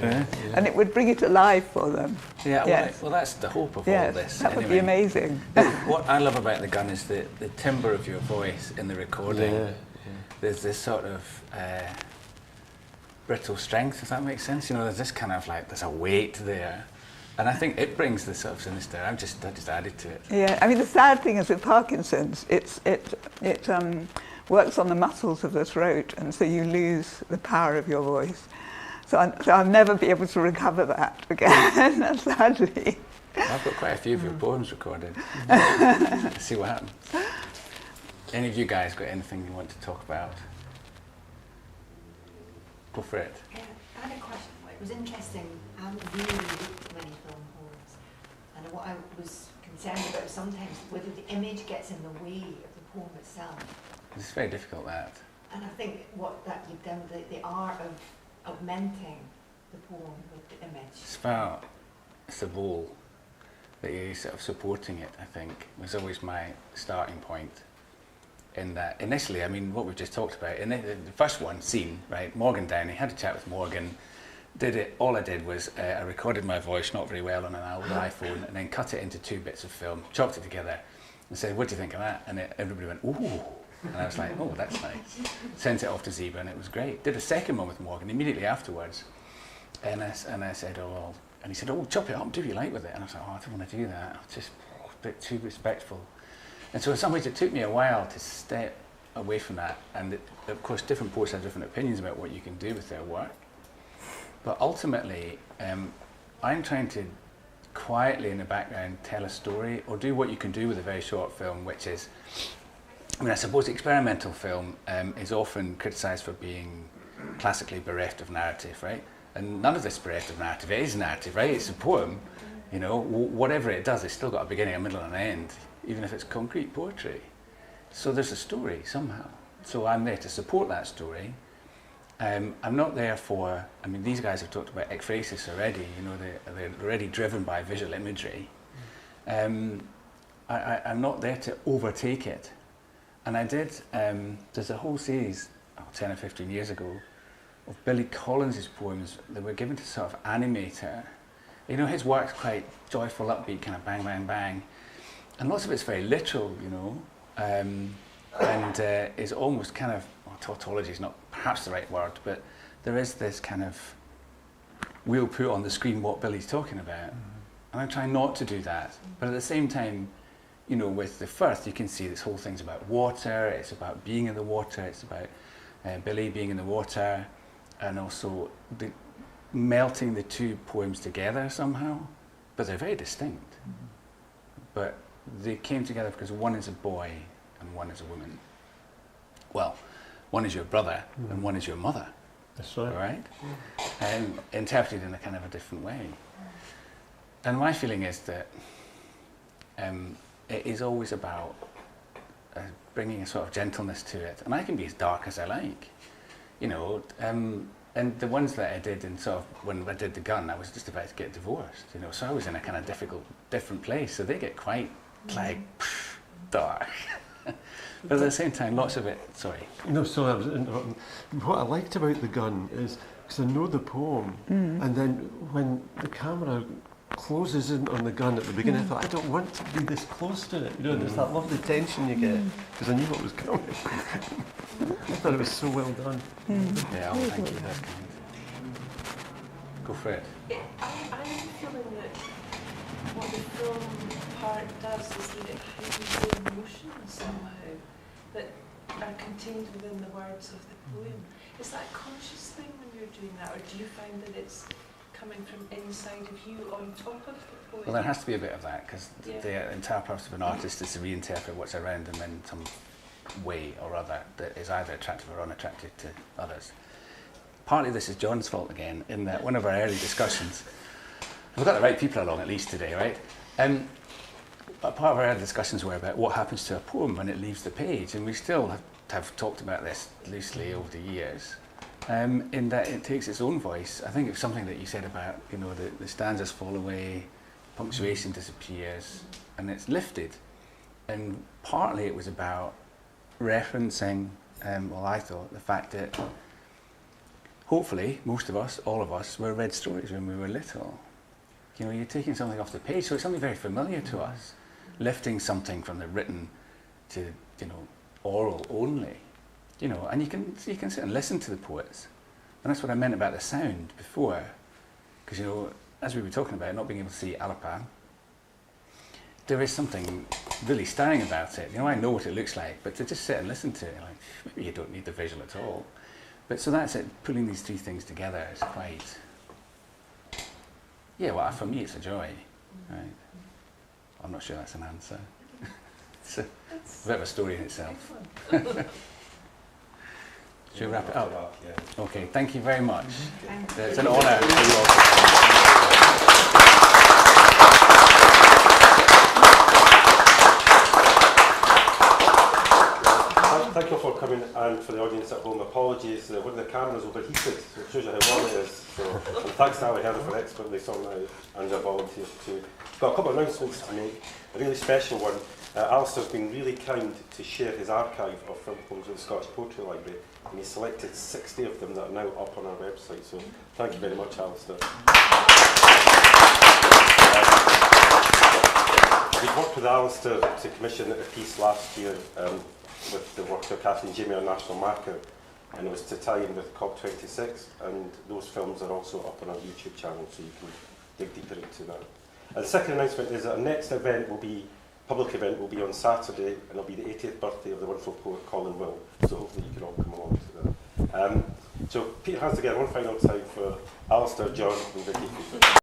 S10: and it would bring it alive for them.
S3: Yeah, well, that's the hope of all this.
S10: That would be amazing.
S3: What I love about the gun is the timbre of your voice in the recording. There's this sort of brittle strength, if that makes sense. You know, there's this kind of like, there's a weight there. And I think it brings the sort of sinister. I just added to it.
S10: Yeah, I mean, the sad thing is with Parkinson's, it works on the muscles of the throat, and so you lose the power of your voice. So I'll never be able to recover that again, sadly.
S3: I've got quite a few of your poems recorded. See what happens. Any of you guys got anything you want to talk about? Go for it.
S12: Yeah, I had a question. It was interesting. I haven't really looked at many film poems, and what I was concerned about sometimes whether the image gets in the way of the poem itself.
S3: It's very difficult, that.
S12: And I think what that you've done, the art of augmenting the poem with the image.
S3: It's about the whole, that you're sort of supporting it, I think, was always my starting point. In that, initially, I mean, what we've just talked about, in the first one, scene, right, Morgan Downey, had a chat with Morgan, did it, all I did was, I recorded my voice not very well on an old iPhone, and then cut it into 2 bits of film, chopped it together, and said, what do you think of that? And everybody went, ooh, and I was like, oh, that's nice. Sent it off to Zebra, and it was great. Did a second one with Morgan immediately afterwards, and I said, oh, well, and he said, oh, chop it up, do what you like with it. And I was like, oh, I don't want to do that, I'm just a bit too respectful. And so in some ways it took me a while to step away from that, and of course different poets have different opinions about what you can do with their work. But ultimately, I'm trying to quietly in the background tell a story, or do what you can do with a very short film, which is, I mean, I suppose experimental film is often criticised for being classically bereft of narrative, right? And none of this bereft of narrative. It is narrative, right? It's a poem, you know, whatever it does, it's still got a beginning, a middle and an end, even if it's concrete poetry. So there's a story somehow. So I'm there to support that story. I'm not there for, I mean, these guys have talked about ekphrasis already, you know, they're already driven by visual imagery. I'm not there to overtake it. And I did, there's a whole series, 10 or 15 years ago, of Billy Collins's poems that were given to sort of animator. You know, his work's quite joyful, upbeat, kind of bang, bang, bang. And lots of it's very literal, you know, and is almost kind of, well, tautology is not perhaps the right word, but there is this kind of, we'll put on the screen what Billy's talking about. And I'm trying not to do that. But at the same time, you know, with the Firth, you can see this whole thing's about water, it's about being in the water, it's about Billy being in the water, and also melting the two poems together somehow. But they're very distinct. But they came together because one is a boy and one is a woman. Well, one is your brother and one is your mother.
S7: That's right.
S3: Right? And interpreted in a kind of a different way. And my feeling is that it is always about bringing a sort of gentleness to it. And I can be as dark as I like, you know. And the ones that I did in sort of, when I did The Gun, I was just about to get divorced, you know, so I was in a kind of different place. So they get quite like dark. But at the same time, lots of it, sorry.
S7: No, sorry, I was interrupting. What I liked about The Gun is, because I know the poem, and then when the camera closes in on the gun at the beginning, I thought, I don't want to be this close to it. You know, there's that lovely tension you get, because I knew what was coming. I thought it was so well done.
S3: Yeah, oh, thank you, that's kind. Go for it.
S13: I'm feeling that what the film part does is that it hides the emotion somehow. that are contained within the words of the poem. Is that a conscious thing when you're doing that, or do you find that it's coming from inside of you on top of the poem?
S3: Well, there has to be a bit of that, because the entire purpose of an artist is to reinterpret what's around them in some way or other that is either attractive or unattractive to others. Partly this is John's fault again, in that one of our early discussions, we've got the right people along at least today, right? But part of our early discussions were about what happens to a poem when it leaves the page, and we still have talked about this loosely over the years, in that it takes its own voice. I think it's something that you said about, you know, the stanzas fall away, punctuation disappears, and it's lifted. And partly it was about referencing, well, I thought, the fact that hopefully most of us, all of us, were read stories when we were little. You know, you're taking something off the page, so it's something very familiar to us, lifting something from the written to, you know, oral only. You know, and you can sit and listen to the poets. And that's what I meant about the sound before. Because, you know, as we were talking about, not being able to see Alapan, there is something really stirring about it. You know, I know what it looks like, but to just sit and listen to it, like, maybe you don't need the visual at all. But so that's it, pulling these three things together is quite, yeah, well, for me it's a joy, right? I'm not sure that's an answer. It's a bit of a story in itself. Should we wrap it up? Yeah. Okay, thank you very much. It's an honour.
S4: Thank you for coming, and for the audience at home, apologies, one of the cameras overheated, so it shows you how warm it is. So, and thanks to Ali Heather for expertly sorting out, and your volunteers too. Got a couple of announcements to make, a really special one. Alastair's been really kind to share his archive of film poems with the Scottish Poetry Library, and he selected 60 of them that are now up on our website, so thank you very much, Alastair. We worked with Alastair to commission a piece last year with the work of Kathleen Jamie on National Market, and it was to tie in with COP26, and those films are also up on our YouTube channel, so you can dig deeper into that. And the second announcement is that our next event will be, public event will be on Saturday, and it'll be the 80th birthday of the wonderful poet Colin Will, so hopefully you can all come along to that. So Peter has to get one final time for Alastair, John and Vicki Feaver.